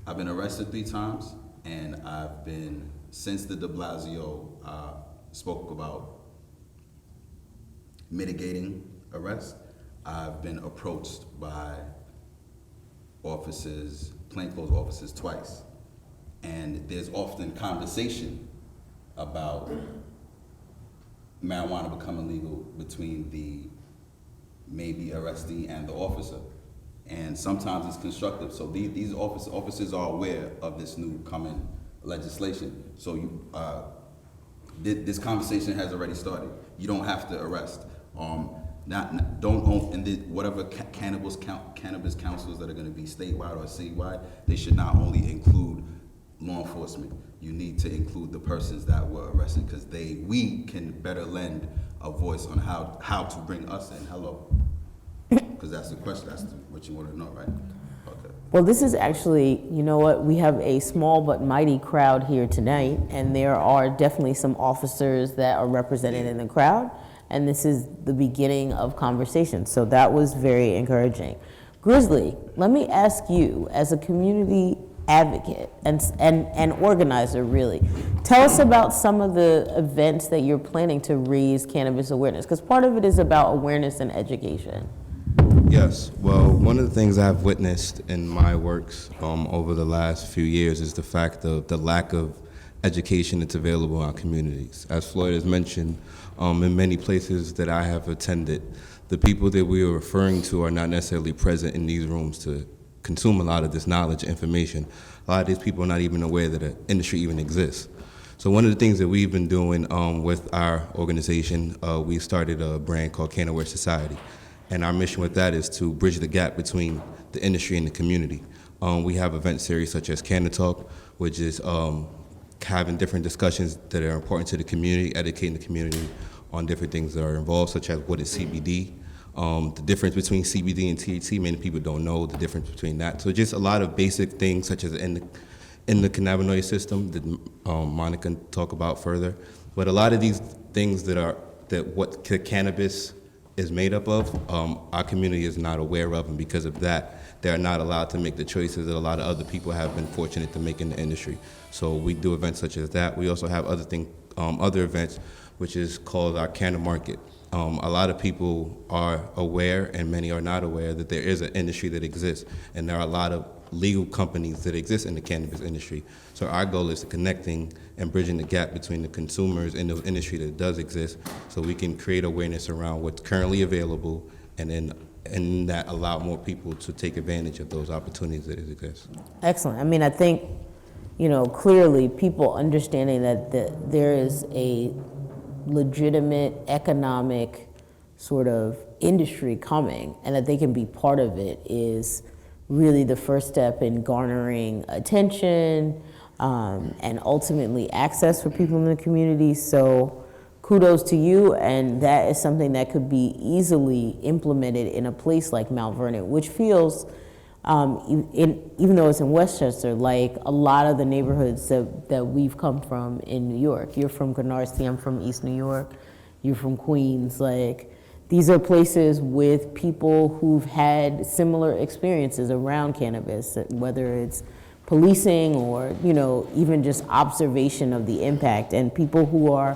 I've been arrested 3 times, and I've been, since the de Blasio spoke about mitigating arrest, I've been approached by officers, plainclothes officers, twice. And there's often conversation about marijuana becoming legal between the maybe arrestee and the officer. And sometimes it's constructive. So these officers are aware of this new coming legislation. So this conversation has already started. You don't have to arrest. Whatever cannabis councils that are going to be statewide or citywide, they should not only include law enforcement. You need to include the persons that were arrested, because we can better lend a voice on how to bring us in. Hello, because that's the question. That's what you want to know, right? Okay. Well, this is actually, you know what, we have a small but mighty crowd here tonight, and there are definitely some officers that are represented in the crowd, and this is the beginning of conversation. So that was very encouraging. Grizzly, let me ask you, as a community advocate and organizer, really, tell us about some of the events that you're planning to raise cannabis awareness, because part of it is about awareness and education. Yes, well, one of the things I've witnessed in my works over the last few years is the fact of the lack of education that's available in our communities. As Floyd has mentioned, in many places that I have attended, the people that we are referring to are not necessarily present in these rooms to consume a lot of this knowledge and information. A lot of these people are not even aware that the industry even exists. So one of the things that we've been doing with our organization, we started a brand called Cannaware Society. And our mission with that is to bridge the gap between the industry and the community. We have event series such as Canna Talk, which is having different discussions that are important to the community, educating the community on different things that are involved, such as what is CBD, the difference between CBD and THC. Many people don't know the difference between that. So just a lot of basic things, such as in the cannabinoid system that Monica can talk about further. But a lot of these things that are that what cannabis is made up of, our community is not aware of, and because of that, they're not allowed to make the choices that a lot of other people have been fortunate to make in the industry. So we do events such as that. We also have other events, which is called our Canna Market. A lot of people are aware, and many are not aware, that there is an industry that exists, and there are a lot of legal companies that exist in the cannabis industry. So our goal is connecting and bridging the gap between the consumers and the industry that does exist, so we can create awareness around what's currently available, and that allow more people to take advantage of those opportunities that exist. Excellent. I mean, I think, clearly people understanding that there is a legitimate economic sort of industry coming and that they can be part of it is really the first step in garnering attention and ultimately access for people in the community. So kudos to you, and that is something that could be easily implemented in a place like Mount Vernon, which feels, even though it's in Westchester, like a lot of the neighborhoods that we've come from in New York. You're from Canarsie, I'm from East New York, you're from Queens. Like, these are places with people who've had similar experiences around cannabis, whether it's policing or, even just observation of the impact, and people who are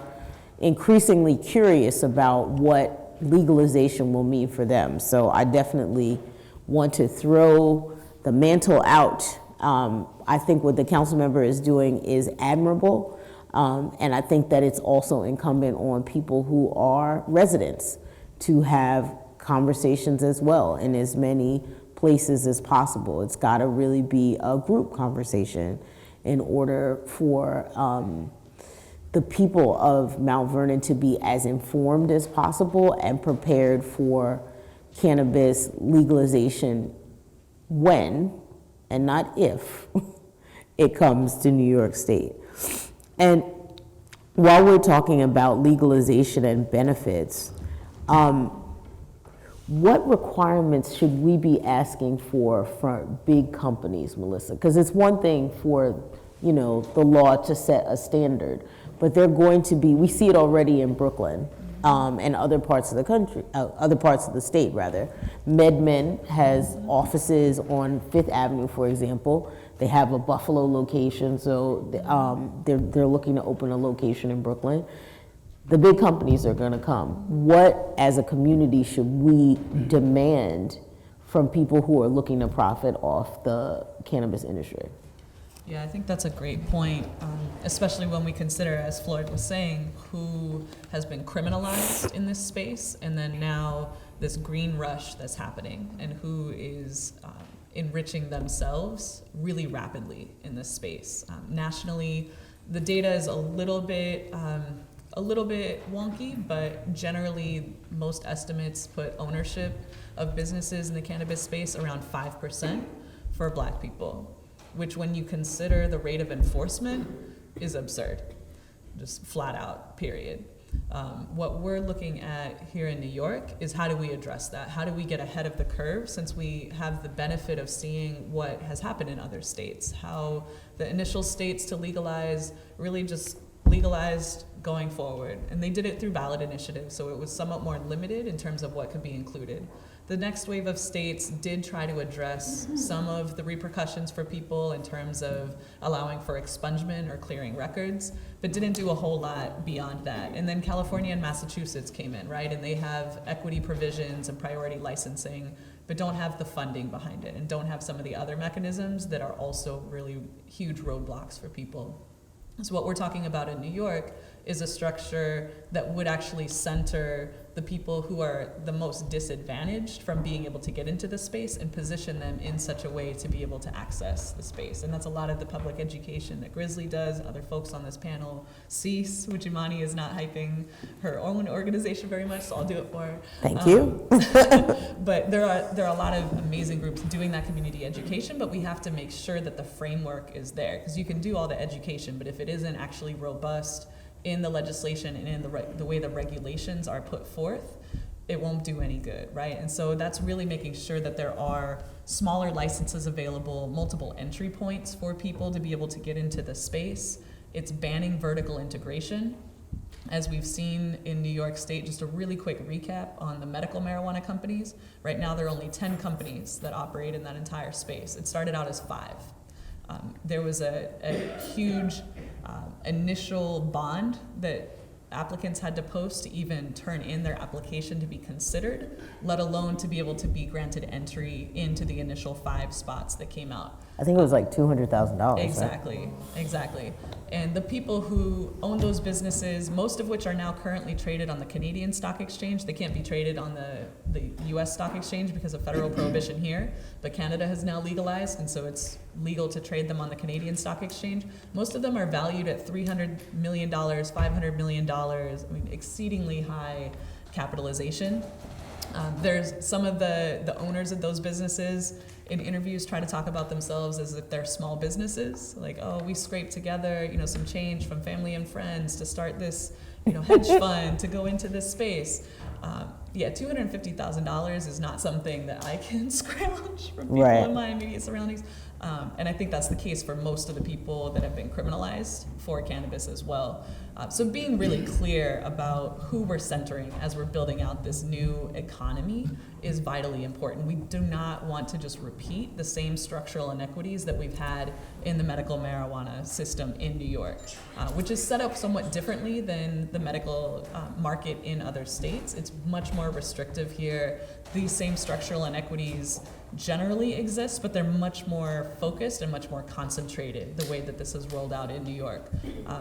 increasingly curious about what legalization will mean for them. So I definitely want to throw the mantle out. I think what the council member is doing is admirable, and I think that it's also incumbent on people who are residents to have conversations as well in as many places as possible. It's got to really be a group conversation in order for the people of Mount Vernon to be as informed as possible and prepared for cannabis legalization when, and not if, it comes to New York State. And while we're talking about legalization and benefits, what requirements should we be asking for big companies, Melissa? Because it's one thing for, the law to set a standard, but they're going to be, we see it already in Brooklyn and other parts of the country, other parts of the state rather. MedMen has offices on Fifth Avenue, for example. They have a Buffalo location, so they're looking to open a location in Brooklyn. The big companies are gonna come. What, as a community, should we demand from people who are looking to profit off the cannabis industry? Yeah, I think that's a great point, especially when we consider, as Floyd was saying, who has been criminalized in this space, and then now this green rush that's happening, and who is enriching themselves really rapidly in this space. Nationally, the data is a little bit wonky, but generally most estimates put ownership of businesses in the cannabis space around 5% for Black people, which when you consider the rate of enforcement is absurd, just flat out, period. What we're looking at here in New York is how do we address that? How do we get ahead of the curve, since we have the benefit of seeing what has happened in other states, how the initial states to legalize really just legalized going forward. And they did it through ballot initiatives, so it was somewhat more limited in terms of what could be included. The next wave of states did try to address some of the repercussions for people in terms of allowing for expungement or clearing records, but didn't do a whole lot beyond that. And then California and Massachusetts came in, right? And they have equity provisions and priority licensing, but don't have the funding behind it and don't have some of the other mechanisms that are also really huge roadblocks for people. So what we're talking about in New York is a structure that would actually center the people who are the most disadvantaged from being able to get into the space and position them in such a way to be able to access the space. And that's a lot of the public education that Grizzly does, other folks on this panel. Cease, which Imani is not hyping her own organization very much, so I'll do it for her. Thank you. But there are a lot of amazing groups doing that community education, but we have to make sure that the framework is there, because you can do all the education, but if it isn't actually robust in the legislation and in the way the regulations are put forth, it won't do any good, right? And so that's really making sure that there are smaller licenses available, multiple entry points for people to be able to get into the space. It's banning vertical integration, As we've seen in New York State, just a really quick recap on the medical marijuana companies. Right now, there are only 10 companies that operate in that entire space. It started out as 5. There was a huge initial bond that applicants had to post to even turn in their application to be considered, let alone to be able to be granted entry into the initial 5 spots that came out. I think it was like $200,000. Exactly, right? exactly. And the people who own those businesses, most of which are now currently traded on the Canadian Stock Exchange, they can't be traded on the US Stock Exchange because of federal prohibition here, but Canada has now legalized, and so it's legal to trade them on the Canadian Stock Exchange. Most of them are valued at $300 million, $500 million, I mean, exceedingly high capitalization. There's some of the owners of those businesses in interviews try to talk about themselves as if they're small businesses, like, oh, we scraped together, some change from family and friends to start this, hedge fund to go into this space. Yeah, $250,000 is not something that I can scrounge from people in my immediate surroundings. And I think that's the case for most of the people that have been criminalized for cannabis as well. So being really clear about who we're centering as we're building out this new economy is vitally important. We do not want to just repeat the same structural inequities that we've had in the medical marijuana system in New York, which is set up somewhat differently than the medical market in other states. It's much more restrictive here. These same structural inequities generally exist, but they're much more focused and much more concentrated the way that this is rolled out in New York.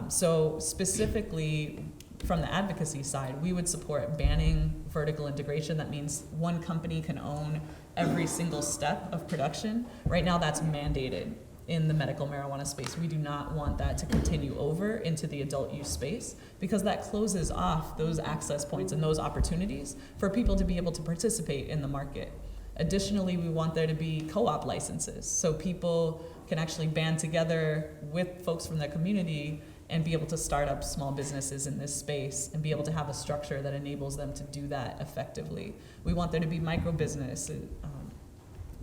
So specifically from the advocacy side, we would support banning vertical integration. That means one company can own every single step of production. Right now that's mandated in the medical marijuana space. We do not want that to continue over into the adult use space because that closes off those access points and those opportunities for people to be able to participate in the market. Additionally, we want there to be co-op licenses so people can actually band together with folks from their community and be able to start up small businesses in this space and be able to have a structure that enables them to do that effectively. We want there to be micro business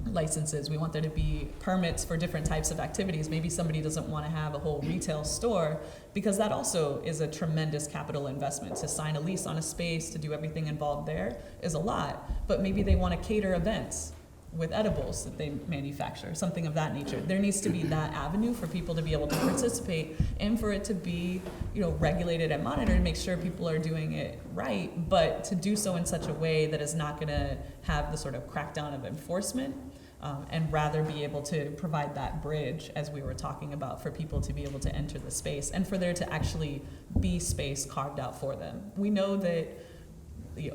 licenses. We want there to be permits for different types of activities. Maybe somebody doesn't want to have a whole retail store because that also is a tremendous capital investment. To sign a lease on a space, to do everything involved there is a lot, but maybe they want to cater events with edibles that they manufacture, something of that nature. There needs to be that avenue for people to be able to participate and for it to be, regulated and monitored and make sure people are doing it right, but to do so in such a way that is not going to have the sort of crackdown of enforcement, and rather be able to provide that bridge, as we were talking about, for people to be able to enter the space and for there to actually be space carved out for them. We know that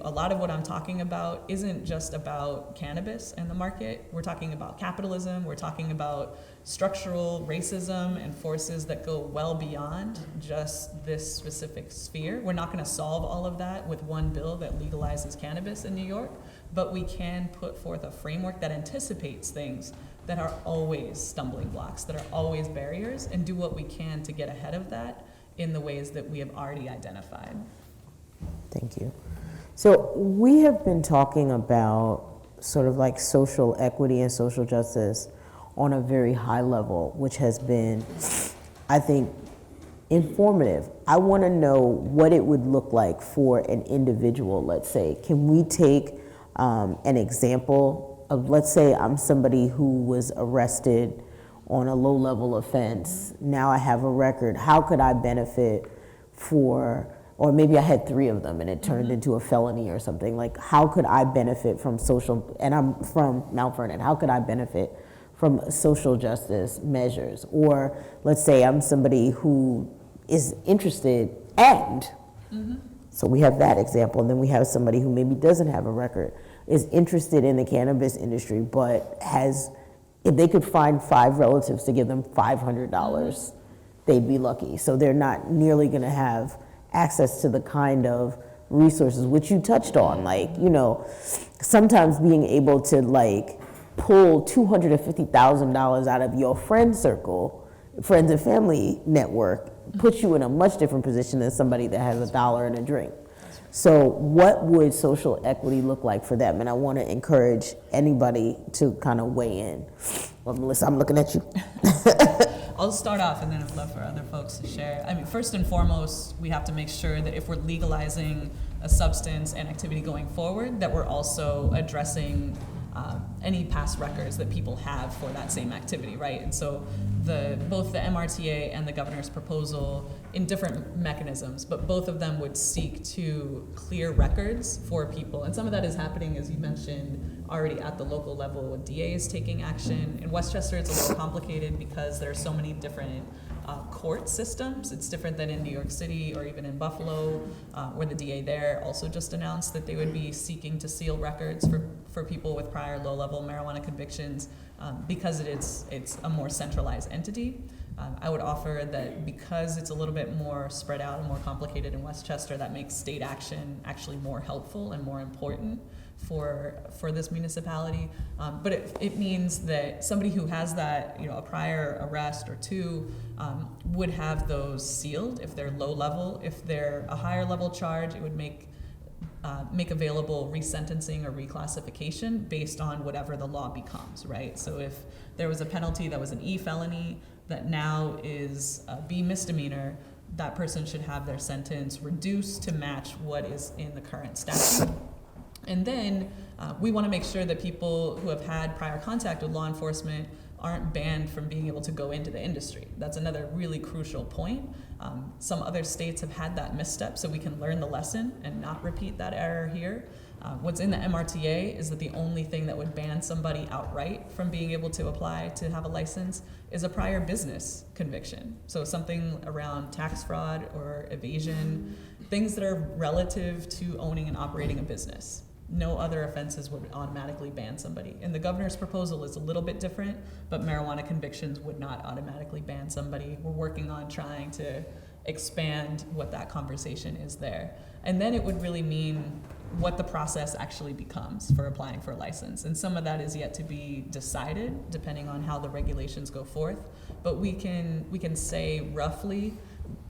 a lot of what I'm talking about isn't just about cannabis and the market. We're talking about capitalism. We're talking about structural racism and forces that go well beyond just this specific sphere. We're not going to solve all of that with one bill that legalizes cannabis in New York, but we can put forth a framework that anticipates things that are always stumbling blocks, that are always barriers, and do what we can to get ahead of that in the ways that we have already identified. Thank you. So we have been talking about sort of like social equity and social justice on a very high level, which has been, I think, informative. I want to know what it would look like for an individual, let's say. Can we take an example of, let's say I'm somebody who was arrested on a low-level offense. Now I have a record. How could I benefit or maybe I had 3 of them and it turned into a felony or something. Like, how could I benefit from and I'm from Mount Vernon, how could I benefit from social justice measures? Or let's say I'm somebody who is interested so we have that example, and then we have somebody who maybe doesn't have a record, is interested in the cannabis industry, but if they could find 5 relatives to give them $500, they'd be lucky. So they're not nearly gonna have access to the kind of resources which you touched on, like, sometimes being able to pull $250,000 out of your friends and family network puts you in a much different position than somebody that has $1 and a drink. So what would social equity look like for them? And I want to encourage anybody to kind of weigh in. Well, Melissa, I'm looking at you. I'll start off and then I'd love for other folks to share. I mean, first and foremost, we have to make sure that if we're legalizing a substance and activity going forward, that we're also addressing any past records that people have for that same activity, right? And so both the MRTA and the governor's proposal, in different mechanisms, but both of them would seek to clear records for people. And some of that is happening, as you mentioned, already at the local level with DAs taking action. In Westchester, it's a little complicated because there are so many different court systems. It's different than in New York City or even in Buffalo, where the DA there also just announced that they would be seeking to seal records for people with prior low-level marijuana convictions because it's a more centralized entity. I would offer that because it's a little bit more spread out and more complicated in Westchester, that makes state action actually more helpful and more important for this municipality. But it means that somebody who has that, a prior arrest or two would have those sealed if they're low level. If they're a higher level charge, it would make available resentencing or reclassification based on whatever the law becomes, right? So if there was a penalty that was an E felony that now is a B misdemeanor, that person should have their sentence reduced to match what is in the current statute. And then we want to make sure that people who have had prior contact with law enforcement aren't banned from being able to go into the industry. That's another really crucial point. Some other states have had that misstep, so we can learn the lesson and not repeat that error here. What's in the MRTA is that the only thing that would ban somebody outright from being able to apply to have a license is a prior business conviction. So something around tax fraud or evasion, things that are relative to owning and operating a business. No other offenses would automatically ban somebody. And the governor's proposal is a little bit different, but marijuana convictions would not automatically ban somebody. We're working on trying to expand what that conversation is there. And then it would really mean what the process actually becomes for applying for a license. And some of that is yet to be decided depending on how the regulations go forth. But we can say roughly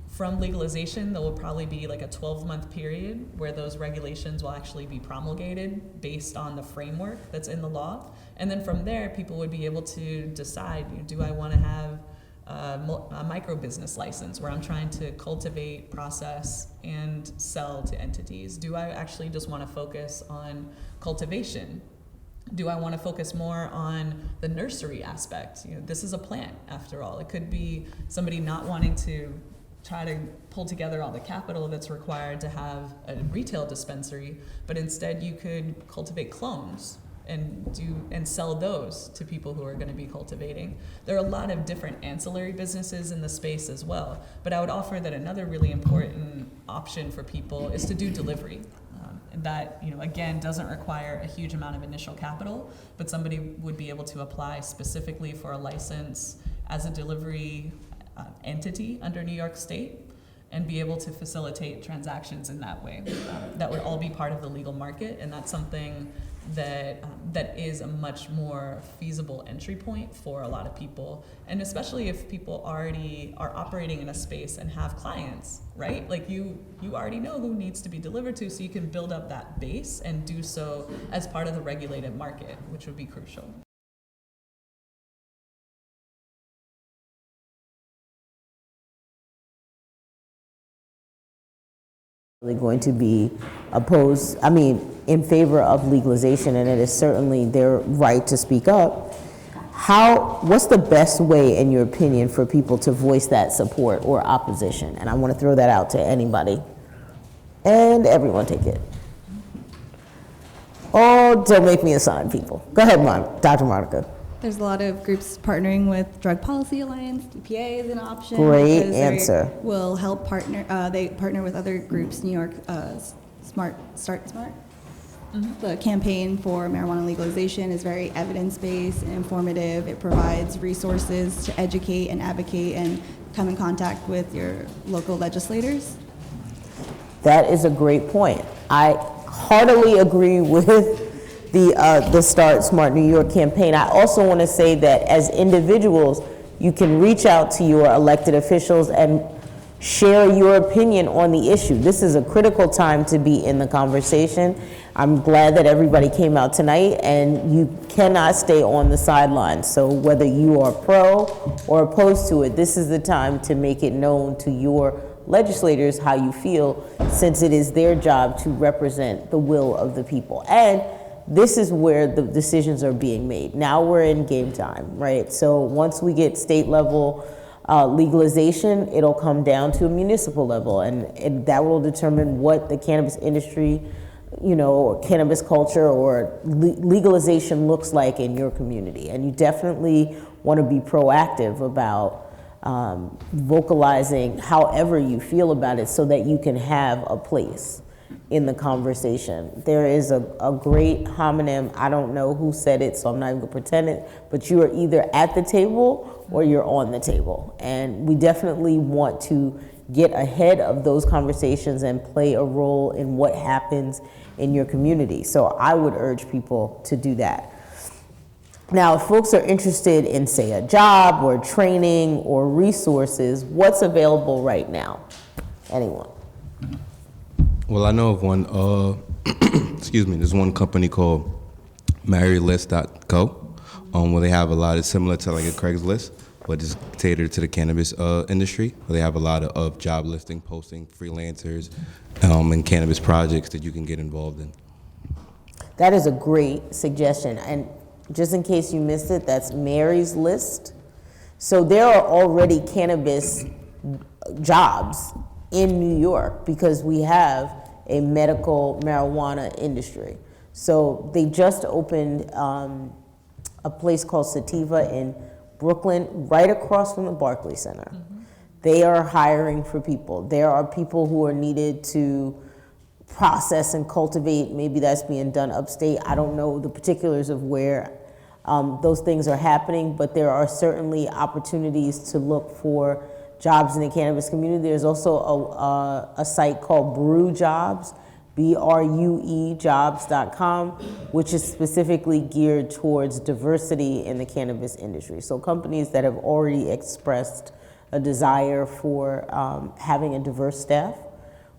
from legalization, there will probably be like a 12-month period where those regulations will actually be promulgated based on the framework that's in the law. And then from there, people would be able to decide, do I want to have a micro business license where I'm trying to cultivate, process, and sell to entities? Do I actually just want to focus on cultivation? Do I want to focus more on the nursery aspect? This is a plant, after all. It could be somebody not wanting to try to pull together all the capital that's required to have a retail dispensary, but instead you could cultivate clones and sell those to people who are going to be cultivating. There are a lot of different ancillary businesses in the space as well, but I would offer that another really important option for people is to do delivery. That, again, doesn't require a huge amount of initial capital, but somebody would be able to apply specifically for a license as a delivery entity under New York State and be able to facilitate transactions in that way. That would all be part of the legal market, and that's something that is a much more feasible entry point for a lot of people, and especially if people already are operating in a space and have clients, right? Like you already know who needs to be delivered to, so you can build up that base and do so as part of the regulated market, which would be crucial. Going to be in favor of legalization, and it is certainly their right to speak up. What's the best way, in your opinion, for people to voice that support or opposition? And I want to throw that out to anybody. And everyone take it. Oh, don't make me assign people. Go ahead, Dr. Monica. There's a lot of groups partnering with Drug Policy Alliance. DPA is an option. Great answer. Will help partner. They partner with other groups. New York Start Smart. Mm-hmm. The campaign for marijuana legalization is very evidence-based and informative. It provides resources to educate and advocate and come in contact with your local legislators. That is a great point. I heartily agree with the Start Smart New York campaign. I also want to say that as individuals, you can reach out to your elected officials and share your opinion on the issue. This is a critical time to be in the conversation. I'm glad that everybody came out tonight, and you cannot stay on the sidelines. So whether you are pro or opposed to it, this is the time to make it known to your legislators how you feel, since it is their job to represent the will of the people. And this is where the decisions are being made. Now we're in game time, right? So once we get state level legalization, it'll come down to a municipal level, and that will determine what the cannabis industry, or cannabis culture or legalization looks like in your community. And you definitely want to be proactive about vocalizing however you feel about it, so that you can have a place in the conversation. There is a great homonym, I don't know who said it, so I'm not even gonna pretend it, but you are either at the table or you're on the table. And we definitely want to get ahead of those conversations and play a role in what happens in your community. So I would urge people to do that. Now, if folks are interested in, say, a job or training or resources, what's available right now? Anyone? Well, I know of one, excuse me, there's one company called marrylist.co, where they have a lot of, similar to like a Craigslist, but it's catered to the cannabis industry. Where they have a lot of job listing, posting, freelancers, and cannabis projects that you can get involved in. That is a great suggestion. And just in case you missed it, that's Mary's List. So there are already cannabis jobs in New York because we have a medical marijuana industry. So they just opened a place called Sativa in Brooklyn, right across from the Barclays Center. Mm-hmm. They are hiring for people. There are people who are needed to process and cultivate. Maybe that's being done upstate. I don't know the particulars of where those things are happening, but there are certainly opportunities to look for jobs in the cannabis community. There's also a site called Brew Jobs, BRUE jobs.com, which is specifically geared towards diversity in the cannabis industry. So companies that have already expressed a desire for having a diverse staff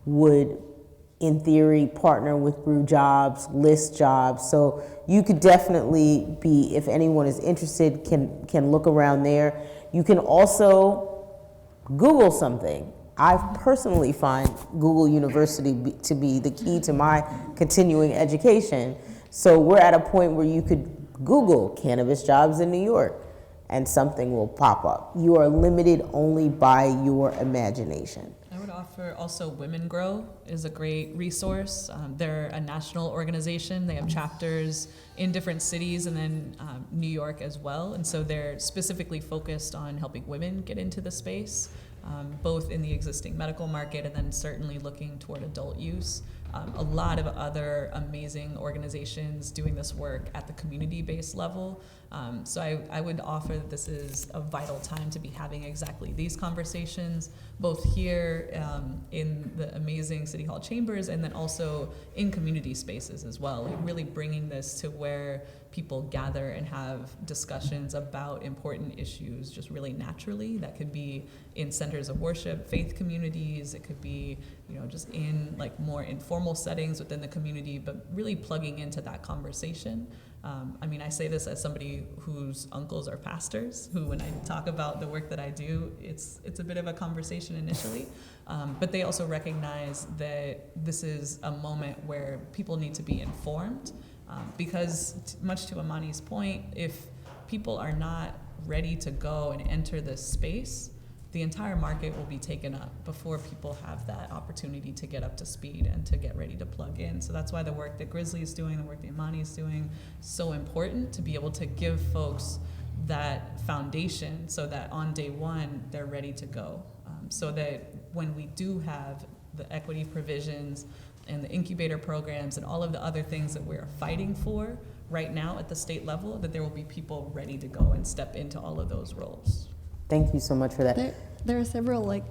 would, in theory, partner with Brew Jobs, list jobs. So you could definitely be, if anyone is interested, can look around there. You can also Google something. I personally find Google University to be the key to my continuing education. So we're at a point where you could Google cannabis jobs in New York and something will pop up. You are limited only by your imagination. I would offer also Women Grow is a great resource. They're a national organization. They have chapters in different cities and then New York as well. And so they're specifically focused on helping women get into the space, both in the existing medical market and then certainly looking toward adult use. A lot of other amazing organizations doing this work at the community-based level. So I would offer that this is a vital time to be having exactly these conversations, both here in the amazing City Hall chambers and then also in community spaces as well. Like really bringing this to where people gather and have discussions about important issues just really naturally. That could be in centers of worship, faith communities. It could be, just in like more informal settings within the community, but really plugging into that conversation. I say this as somebody whose uncles are pastors, who when I talk about the work that I do, it's a bit of a conversation initially, but they also recognize that this is a moment where people need to be informed, because much to Amani's point, if people are not ready to go and enter this space, the entire market will be taken up before people have that opportunity to get up to speed and to get ready to plug in. So that's why the work that Grizzly is doing, the work that Amani is doing, is so important to be able to give folks that foundation so that on day one, they're ready to go. So that when we do have the equity provisions and the incubator programs and all of the other things that we're fighting for right now at the state level, that there will be people ready to go and step into all of those roles. Thank you so much for that. There are several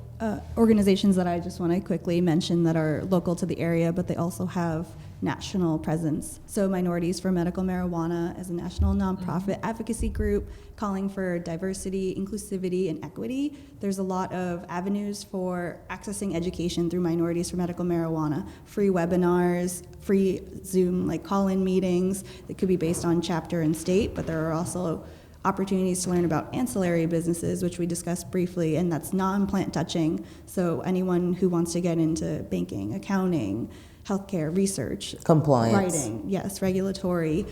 organizations that I just want to quickly mention that are local to the area, but they also have national presence. So Minorities for Medical Marijuana is a national nonprofit advocacy group calling for diversity, inclusivity, and equity. There's a lot of avenues for accessing education through Minorities for Medical Marijuana, free webinars, free Zoom like call-in meetings that could be based on chapter and state, but there are also opportunities to learn about ancillary businesses, which we discussed briefly, and that's non-plant touching. So anyone who wants to get into banking, accounting, healthcare, research, Compliance. writing, yes, regulatory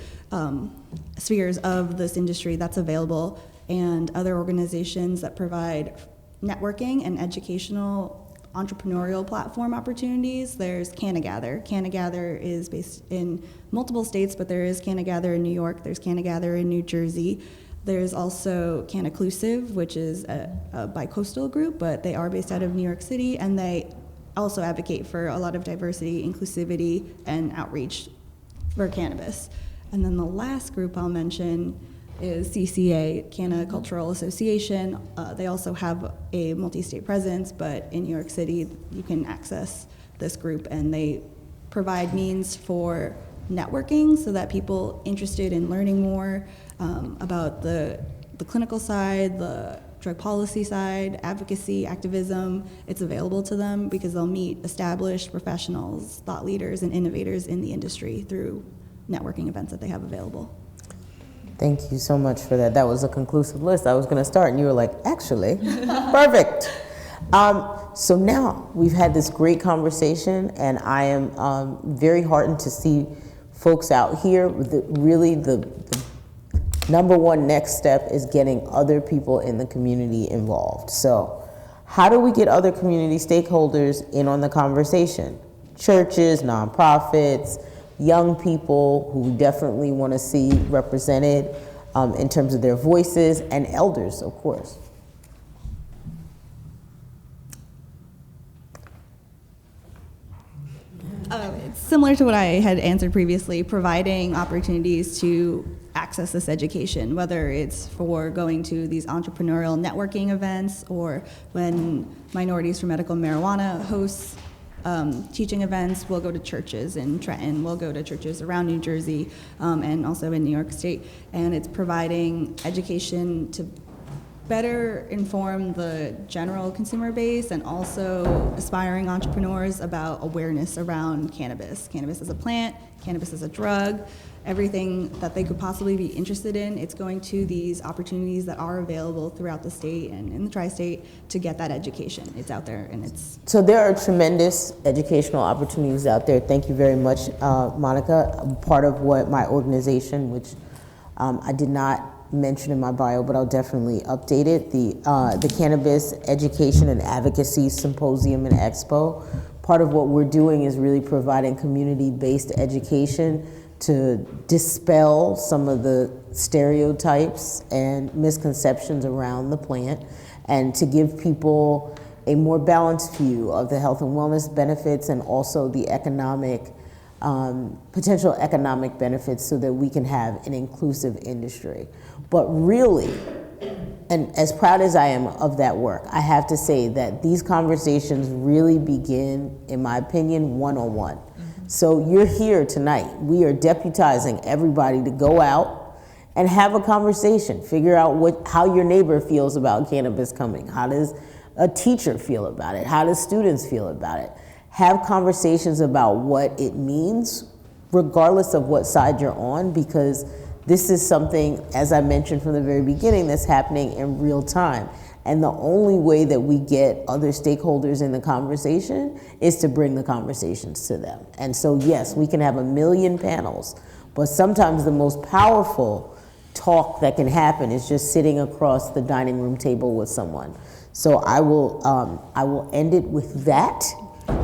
spheres of this industry, that's available, and other organizations that provide networking and educational entrepreneurial platform opportunities. There's CannaGather. CannaGather is based in multiple states, but there is CannaGather in New York, there's CannaGather in New Jersey. There's also CannaClusive, which is a bi-coastal group, but they are based out of New York City, and they also advocate for a lot of diversity, inclusivity, and outreach for cannabis. And then the last group I'll mention is CCA, Canna Cultural Association. They also have a multi-state presence, but in New York City, you can access this group, and they provide means for networking so that people interested in learning more about the clinical side, the drug policy side, advocacy, activism, it's available to them because they'll meet established professionals, thought leaders, and innovators in the industry through networking events that they have available. Thank you so much for that. That was a conclusive list. I was going to start, and you were like, actually, perfect. So now we've had this great conversation, and I am very heartened to see folks out here. The number one next step is getting other people in the community involved. So how do we get other community stakeholders in on the conversation? Churches, nonprofits, young people who we definitely want to see represented in terms of their voices, and elders, of course. It's similar to what I had answered previously, providing opportunities to access this education, whether it's for going to these entrepreneurial networking events or when Minorities for Medical Marijuana hosts teaching events. We'll go to churches in Trenton, we'll go to churches around New Jersey, and also in New York State. And it's providing education to better inform the general consumer base and also aspiring entrepreneurs about awareness around cannabis. Cannabis as a plant, cannabis as a drug, everything that they could possibly be interested in. It's going to these opportunities that are available throughout the state and in the tri-state to get that education. It's out there, and it's... So there are tremendous educational opportunities out there. Thank you very much, Monica. Part of what my organization, which I did not mention in my bio, but I'll definitely update it, the Cannabis Education and Advocacy Symposium and Expo. Part of what we're doing is really providing community-based education to dispel some of the stereotypes and misconceptions around the plant, and to give people a more balanced view of the health and wellness benefits and also the economic, potential economic benefits, so that we can have an inclusive industry. But really, and as proud as I am of that work, I have to say that these conversations really begin, in my opinion, one-on-one. So you're here tonight. We are deputizing everybody to go out and have a conversation, figure out how your neighbor feels about cannabis coming. How does a teacher feel about it? How do students feel about it? Have conversations about what it means, regardless of what side you're on, because this is something, as I mentioned from the very beginning, that's happening in real time. And the only way that we get other stakeholders in the conversation is to bring the conversations to them. And so, yes, we can have 1 million panels, but sometimes the most powerful talk that can happen is just sitting across the dining room table with someone. So I will end it with that.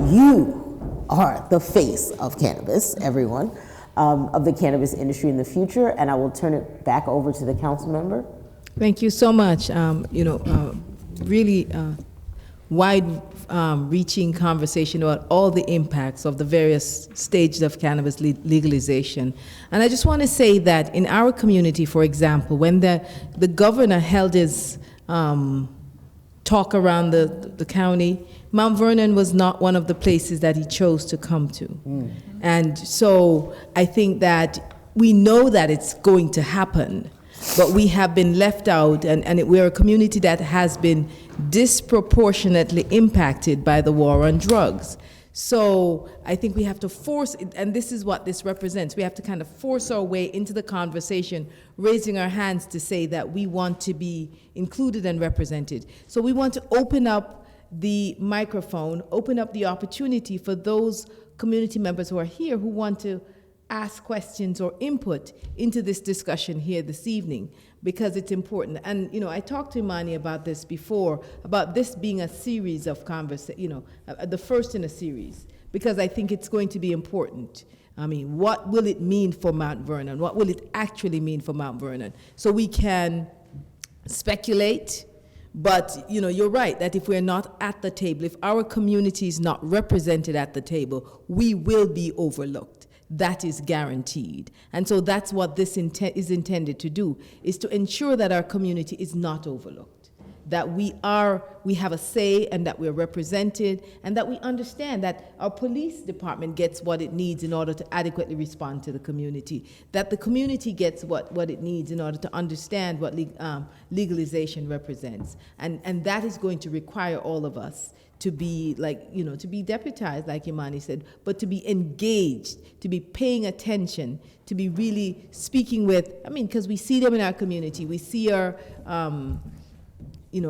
You are the face of cannabis, everyone, of the cannabis industry in the future, and I will turn it back over to the council member. Thank you so much. Really wide-reaching conversation about all the impacts of the various stages of cannabis legalization. And I just want to say that in our community, for example, when the governor held his talk around the county, Mount Vernon was not one of the places that he chose to come to. And so I think that we know that it's going to happen, but we have been left out, and we're a community that has been disproportionately impacted by the war on drugs. So I think we have to force, and this is what this represents, we have to kind of force our way into the conversation, raising our hands to say that we want to be included and represented. So we want to open up the microphone, open up the opportunity for those community members who are here who want to ask questions or input into this discussion here this evening, because it's important. And, you know, I talked to Imani about this before, about this being a series of conversations, the first in a series, because I think it's going to be important. I mean, what will it mean for Mount Vernon? What will it actually mean for Mount Vernon? So we can speculate, but, you know, you're right, that if we're not at the table, if our community is not represented at the table, we will be overlooked. That is guaranteed. And so that's what this is intended to do, is to ensure that our community is not overlooked, that we have a say and that we're represented, and that we understand that our police department gets what it needs in order to adequately respond to the community, that the community gets what it needs in order to understand what legalization represents. And that is going to require all of us to be to be deputized, like Imani said, but to be engaged, to be paying attention, to be really speaking with, because we see them in our community. We see our,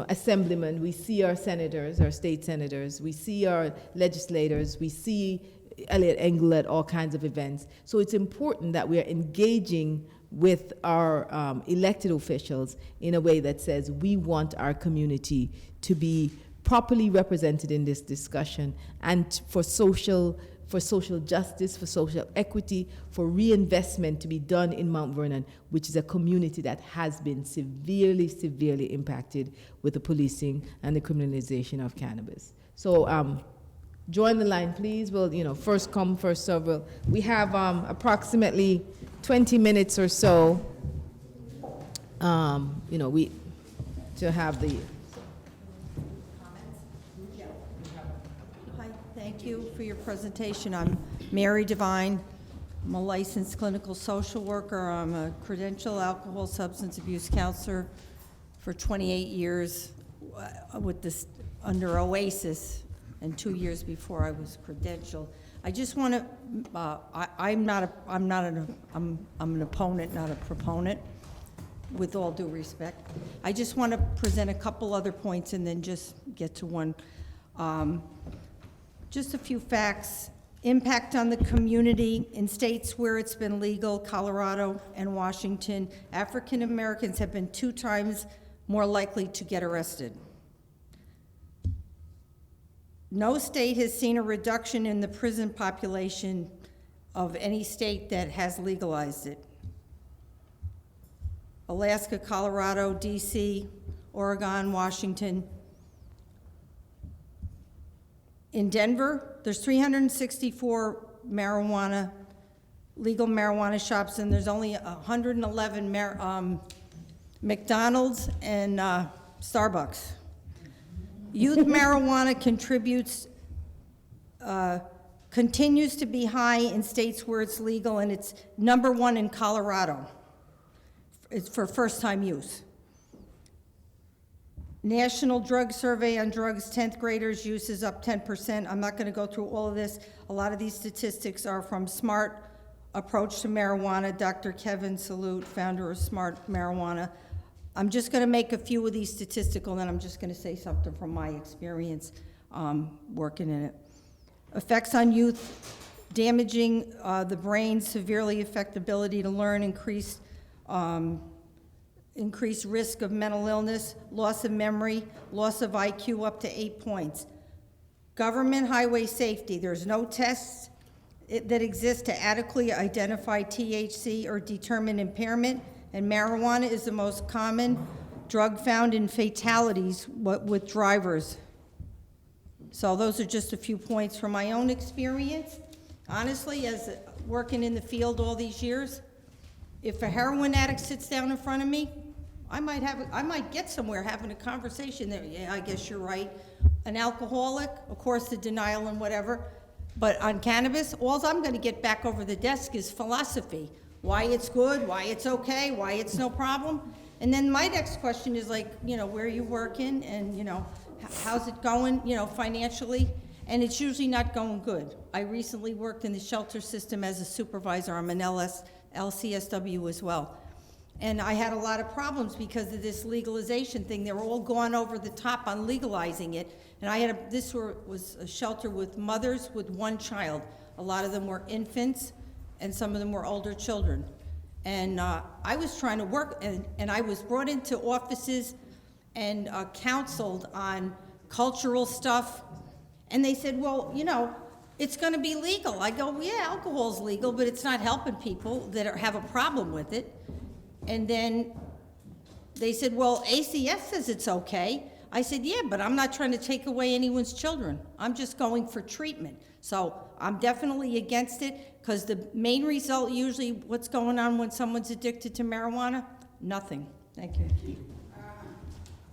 assemblymen, we see our senators, our state senators, we see our legislators, we see Elliot Engel at all kinds of events. So it's important that we are engaging with our elected officials in a way that says we want our community to be properly represented in this discussion, and for social justice, for social equity, for reinvestment to be done in Mount Vernon, which is a community that has been severely, severely impacted with the policing and the criminalization of cannabis. So join the line, please. We'll, first come, first serve. We have approximately 20 minutes or so, to have the. Thank you for your presentation. I'm Mary Devine. I'm a licensed clinical social worker. I'm a credentialed alcohol substance abuse counselor for 28 years with this under OASIS, and 2 years before I was credentialed. I just want to. I'm an opponent, not a proponent. With all due respect, I just want to present a couple other points and then just get to one. Just a few facts. Impact on the community. In states where it's been legal, Colorado and Washington, African Americans have been 2 times more likely to get arrested. No state has seen a reduction in the prison population of any state that has legalized it. Alaska, Colorado, DC, Oregon, Washington. In Denver, there's 364 legal marijuana shops, and there's only 111 McDonald's and Starbucks. Youth marijuana continues to be high in states where it's legal, and it's #1 in Colorado. It's for first-time use. National Drug Survey on Drugs, 10th graders use is up 10%. I'm not going to go through all of this. A lot of these statistics are from Smart Approach to Marijuana, Dr. Kevin Salute, founder of Smart Marijuana. I'm just going to make a few of these statistical, and then I'm just going to say something from my experience working in it. Effects on youth: damaging the brain, severely affect ability to learn, increased risk of mental illness, loss of memory, loss of IQ up to 8 points. Government highway safety: there's no tests that exist to adequately identify THC or determine impairment, and marijuana is the most common drug found in fatalities with drivers. So those are just a few points from my own experience. Honestly, as working in the field all these years, if a heroin addict sits down in front of me, I might get somewhere having a conversation there. Yeah, I guess you're right. An alcoholic, of course, the denial and whatever. But on cannabis, all I'm gonna get back over the desk is philosophy. Why it's good, why it's okay, why it's no problem. And then my next question is like, where are you working and, how's it going, financially? And it's usually not going good. I recently worked in the shelter system as a supervisor. I'm an LCSW as well. And I had a lot of problems because of this legalization thing. They were all going over the top on legalizing it. And this was a shelter with mothers with one child. A lot of them were infants, and some of them were older children. And I was trying to work, and I was brought into offices and counseled on cultural stuff. And they said, well, it's going to be legal. I go, yeah, alcohol's legal, but it's not helping people that have a problem with it. And then they said, well, ACS says it's okay. I said, yeah, but I'm not trying to take away anyone's children. I'm just going for treatment. So I'm definitely against it, because the main result usually, what's going on when someone's addicted to marijuana? Nothing. Thank you.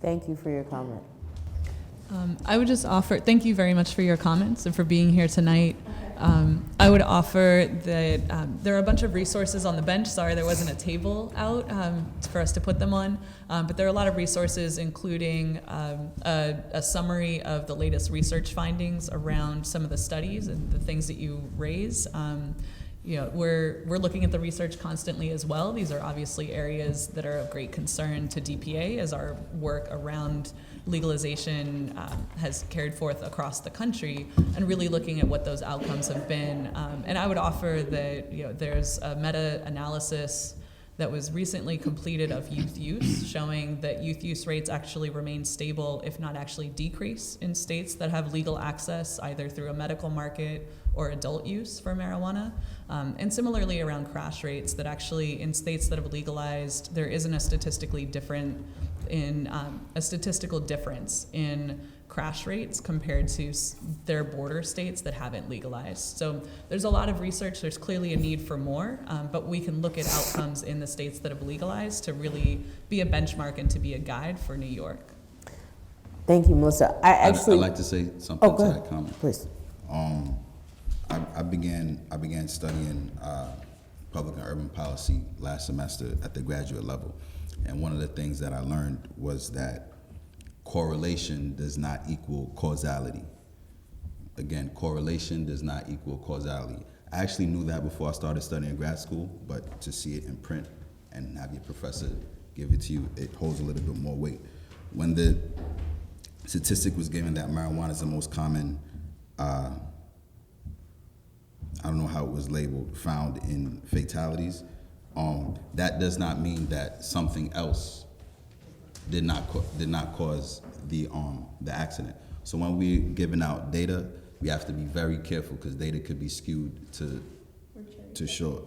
Thank you for your comment. I would just offer, thank you very much for your comments and for being here tonight. I would offer that there are a bunch of resources on the bench. Sorry, there wasn't a table out for us to put them on, but there are a lot of resources, including a summary of the latest research findings around some of the studies and the things that you raise. We're looking at the research constantly as well. These are obviously areas that are of great concern to DPA as our work around legalization has carried forth across the country, and really looking at what those outcomes have been. And I would offer that there's a meta-analysis that was recently completed of youth use, showing that youth use rates actually remain stable, if not actually decrease, in states that have legal access, either through a medical market or adult use for marijuana. And similarly around crash rates, that actually in states that have legalized, there isn't a statistical difference in crash rates compared to their border states that haven't legalized. So there's a lot of research. There's clearly a need for more, but we can look at outcomes in the states that have legalized to really be a benchmark and to be a guide for New York. Thank you, Melissa. I'd like to say something to that comment. Please. I began studying public and urban policy last semester at the graduate level. And one of the things that I learned was that correlation does not equal causality. Again, correlation does not equal causality. I actually knew that before I started studying grad school, but to see it in print and have your professor give it to you, it holds a little bit more weight. When the statistic was given that marijuana is the most common, I don't know how it was labeled, found in fatalities, that does not mean that something else did not cause the accident. So when we're giving out data, we have to be very careful, because data could be skewed to show,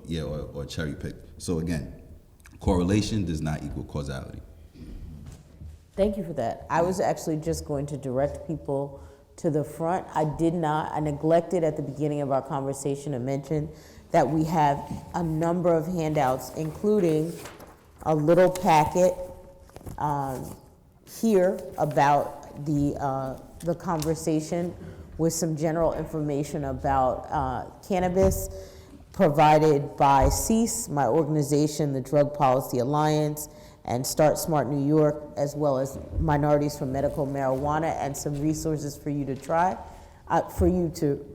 or cherry picked. So again, correlation does not equal causality. Thank you for that. I was actually just going to direct people to the front. I neglected at the beginning of our conversation to mention that we have a number of handouts, including a little packet here about the conversation with some general information about cannabis, provided by CEASE, my organization, the Drug Policy Alliance, and Start Smart New York, as well as Minorities for Medical Marijuana, and some resources for you to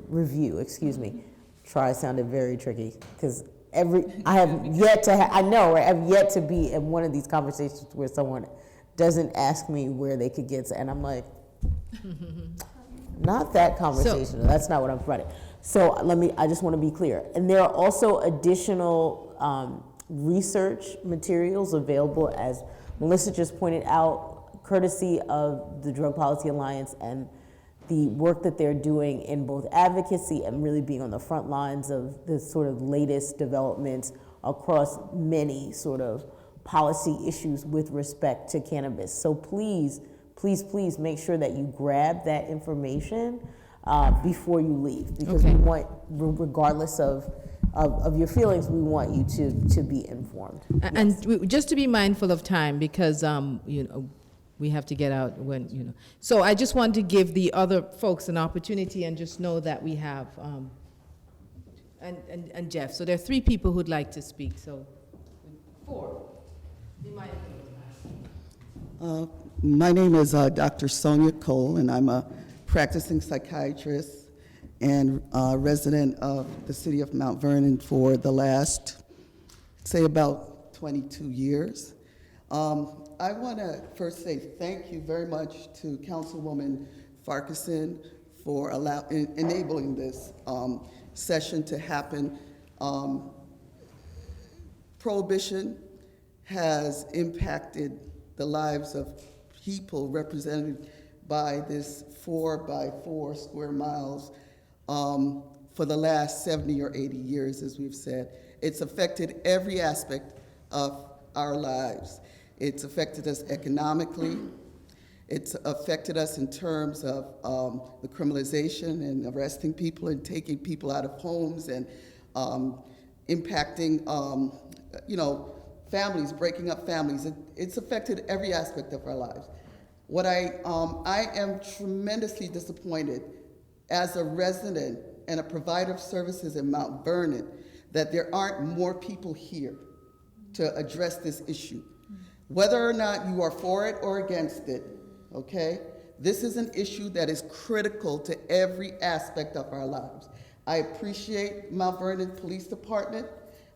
review, excuse me. Try sounded very tricky, because I have yet to be in one of these conversations where someone doesn't ask me where they could get to, and I'm like, not that conversation. That's not what I'm providing. So I just want to be clear. And there are also additional research materials available, as Melissa just pointed out, courtesy of the Drug Policy Alliance and the work that they're doing in both advocacy and really being on the front lines of the sort of latest developments across many sort of policy issues with respect to cannabis. So please, please, please make sure that you grab that information before you leave, because we want, regardless of of your feelings, we want you to be informed. And just to be mindful of time, because, we have to get out when. So I just want to give the other folks an opportunity and just know that we have, and Jeff. So there are 3 people who'd like to speak, so 4. Be mindful of time. My name is Dr. Sonia Cole, and I'm a practicing psychiatrist and resident of the city of Mount Vernon for the last, say, about 22 years. I want to first say thank you very much to Councilwoman Farquharson for enabling this session to happen. Prohibition has impacted the lives of people represented by this 4x4 square miles for the last 70 or 80 years, as we've said. It's affected every aspect of our lives. It's affected us economically. It's affected us in terms of the criminalization and arresting people and taking people out of homes and impacting, families, breaking up families. It's affected every aspect of our lives. What I am tremendously disappointed as a resident and a provider of services in Mount Vernon that there aren't more people here to address this issue. Whether or not you are for it or against it, okay? This is an issue that is critical to every aspect of our lives. I appreciate Mount Vernon Police Department.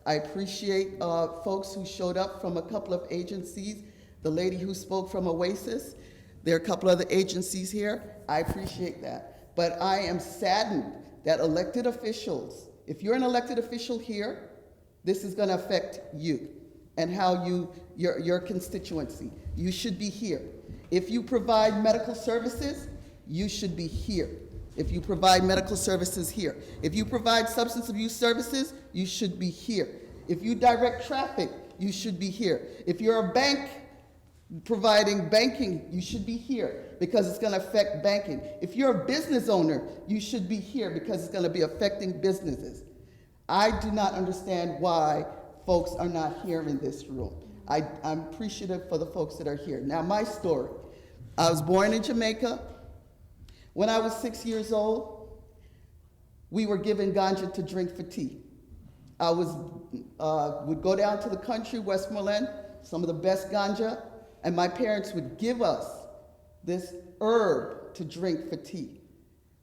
I appreciate folks who showed up from a couple of agencies, the lady who spoke from Oasis. There are a couple other agencies here. I appreciate that. But I am saddened that elected officials, if you're an elected official here, this is going to affect you and how your constituency. You should be here. If you provide medical services, you should be here. If you provide medical services here. If you provide substance abuse services, you should be here. If you direct traffic, you should be here. If you're a bank providing banking, you should be here because it's going to affect banking. If you're a business owner, you should be here because it's going to be affecting businesses. I do not understand why folks are not here in this room. I'm appreciative for the folks that are here. Now, my story. I was born in Jamaica. When I was 6 years old, we were given ganja to drink for tea. I would go down to the country, Westmoreland, some of the best ganja, and my parents would give us this herb to drink for tea.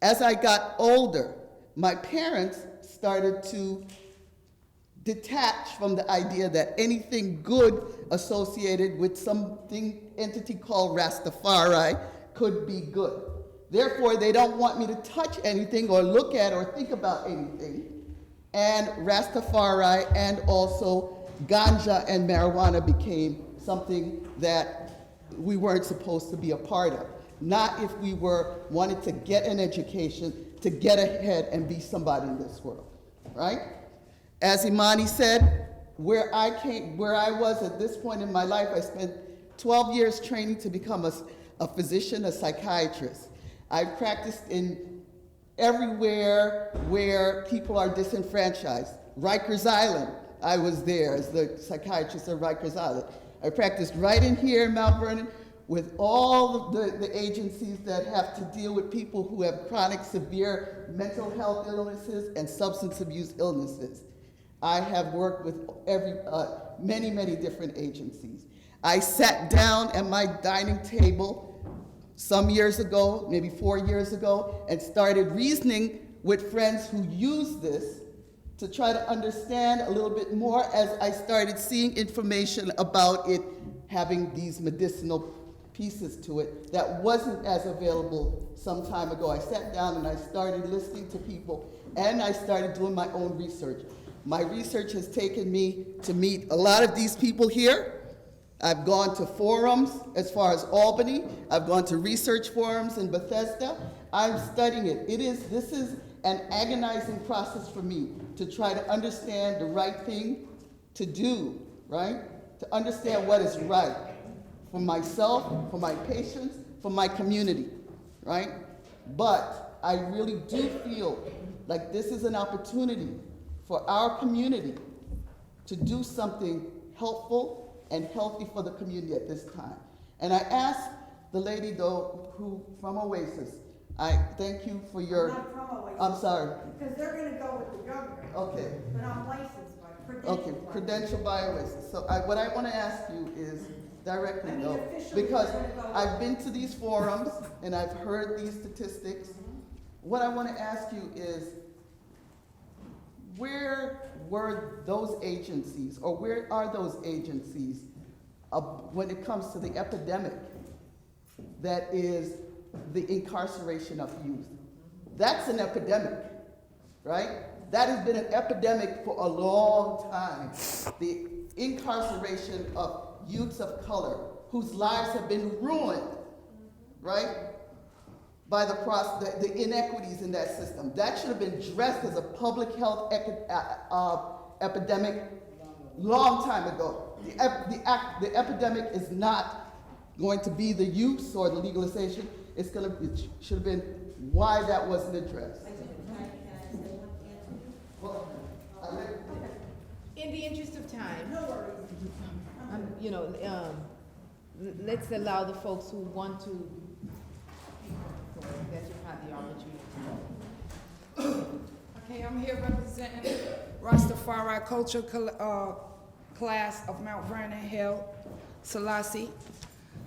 As I got older, my parents started to detach from the idea that anything good associated with entity called Rastafari could be good. Therefore, they don't want me to touch anything or look at or think about anything. And Rastafari and also ganja and marijuana became something that we weren't supposed to be a part of. Not if we wanted to get an education, to get ahead and be somebody in this world, right? As Imani said, where I was at this point in my life, I spent 12 years training to become a physician, a psychiatrist. I practiced in everywhere where people are disenfranchised. Rikers Island, I was there as the psychiatrist of Rikers Island. I practiced right in here in Mount Vernon with all the agencies that have to deal with people who have chronic, severe mental health illnesses and substance abuse illnesses. I have worked with many, many different agencies. I sat down at my dining table some years ago, maybe 4 years ago, and started reasoning with friends who use this to try to understand a little bit more as I started seeing information about it having these medicinal pieces to it that wasn't as available some time ago. I sat down and I started listening to people and I started doing my own research. My research has taken me to meet a lot of these people here. I've gone to forums as far as Albany. I've gone to research forums in Bethesda. I'm studying it. This is an agonizing process for me to try to understand the right thing to do, right? To understand what is right for myself, for my patients, for my community, right? But I really do feel like this is an opportunity for our community to do something helpful and healthy for the community at this time. And I asked the lady though, who from Oasis, I thank you for your. I'm not from Oasis. I'm sorry. Because they're gonna go with the government. Okay. But I'm licensed by, Okay, credentialed by Oasis. So what I want to ask you is directly though, officially, because we're gonna go- I've been to these forums and I've heard these statistics. What I want to ask you is, where were those agencies, or where are those agencies when it comes to the epidemic that is the incarceration of youth? That's an epidemic, right? That has been an epidemic for a long time. The incarceration of youths of color whose lives have been ruined, right? By the inequities in that system. That should have been addressed as a public health epidemic long time ago. The epidemic is not going to be the use or the legalization. It should have been why that wasn't addressed. Well, In the interest of time, let's allow the folks who want to, that you've had the opportunity. Okay, I'm here representing Rastafari Culture Class of Mount Vernon Hill, Selassie.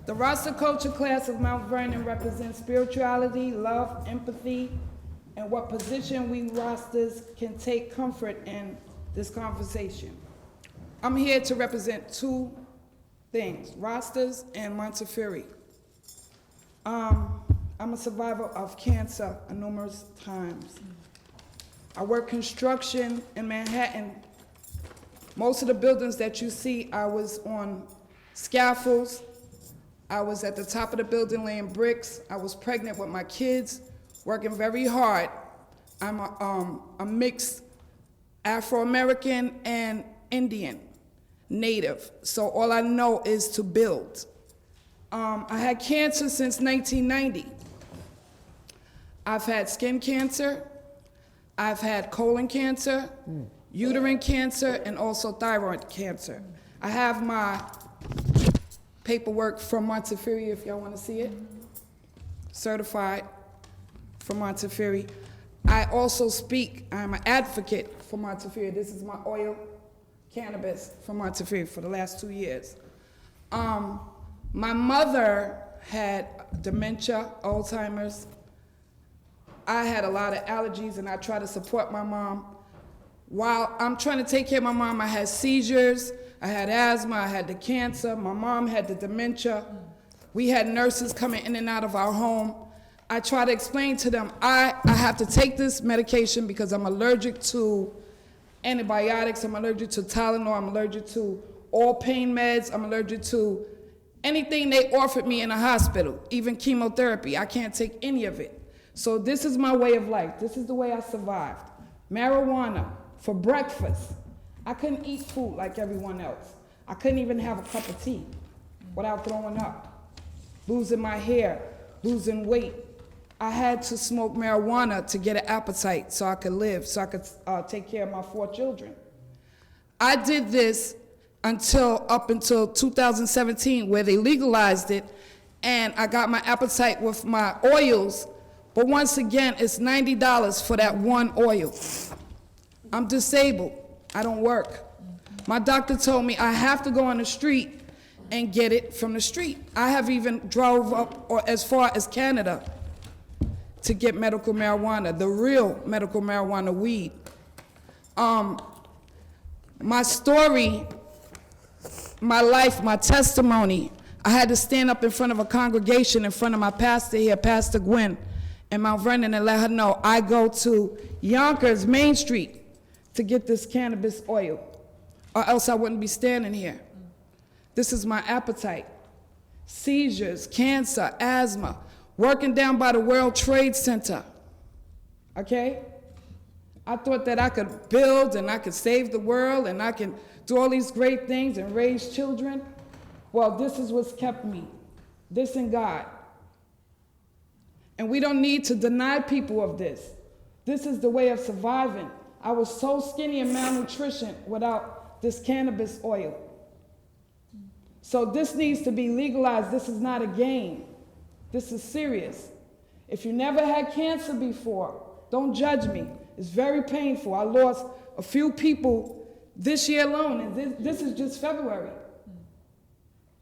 The Rasta Culture Class of Mount Vernon represents spirituality, love, empathy, and what position we Rastas can take comfort in this conversation. I'm here to represent two things, Rastas and Montefiore. I'm a survivor of cancer numerous times. I work construction in Manhattan. Most of the buildings that you see, I was on scaffolds. I was at the top of the building laying bricks. I was pregnant with my kids, working very hard. I'm a mixed Afro-American and Indian, Native. So all I know is to build. I had cancer since 1990. I've had skin cancer, I've had colon cancer, uterine cancer, and also thyroid cancer. I have my paperwork from Montefiore, if y'all want to see it, certified from Montefiore. I also speak, I'm an advocate for Montefiore. This is my oil, cannabis from Montefiore for the last 2 years. My mother had dementia, Alzheimer's. I had a lot of allergies and I try to support my mom. While I'm trying to take care of my mom, I had seizures, I had asthma, I had the cancer, my mom had the dementia. We had nurses coming in and out of our home. I try to explain to them, I have to take this medication because I'm allergic to antibiotics, I'm allergic to Tylenol, I'm allergic to all pain meds, I'm allergic to anything they offered me in a hospital, even chemotherapy. I can't take any of it. So this is my way of life. This is the way I survived. Marijuana for breakfast. I couldn't eat food like everyone else. I couldn't even have a cup of tea without throwing up. Losing my hair, losing weight. I had to smoke marijuana to get an appetite so I could live, so I could take care of my 4 children. I did this up until 2017, where they legalized it, and I got my appetite with my oils, but once again, it's $90 for that one oil. I'm disabled, I don't work. My doctor told me I have to go on the street and get it from the street. I have even drove up as far as Canada to get medical marijuana, the real medical marijuana weed. My story, my life, my testimony, I had to stand up in front of a congregation in front of my pastor here, Pastor Gwen, in Mount Vernon, and let her know I go to Yonkers, Main Street, to get this cannabis oil, or else I wouldn't be standing here. This is my appetite. Seizures, cancer, asthma, working down by the World Trade Center, okay? I thought that I could build and I could save the world and I can do all these great things and raise children. Well, this is what's kept me, this and God. And we don't need to deny people of this. This is the way of surviving. I was so skinny and malnutrition without this cannabis oil. So this needs to be legalized. This is not a game. This is serious. If you never had cancer before, don't judge me. It's very painful. I lost a few people this year alone, and this is just February.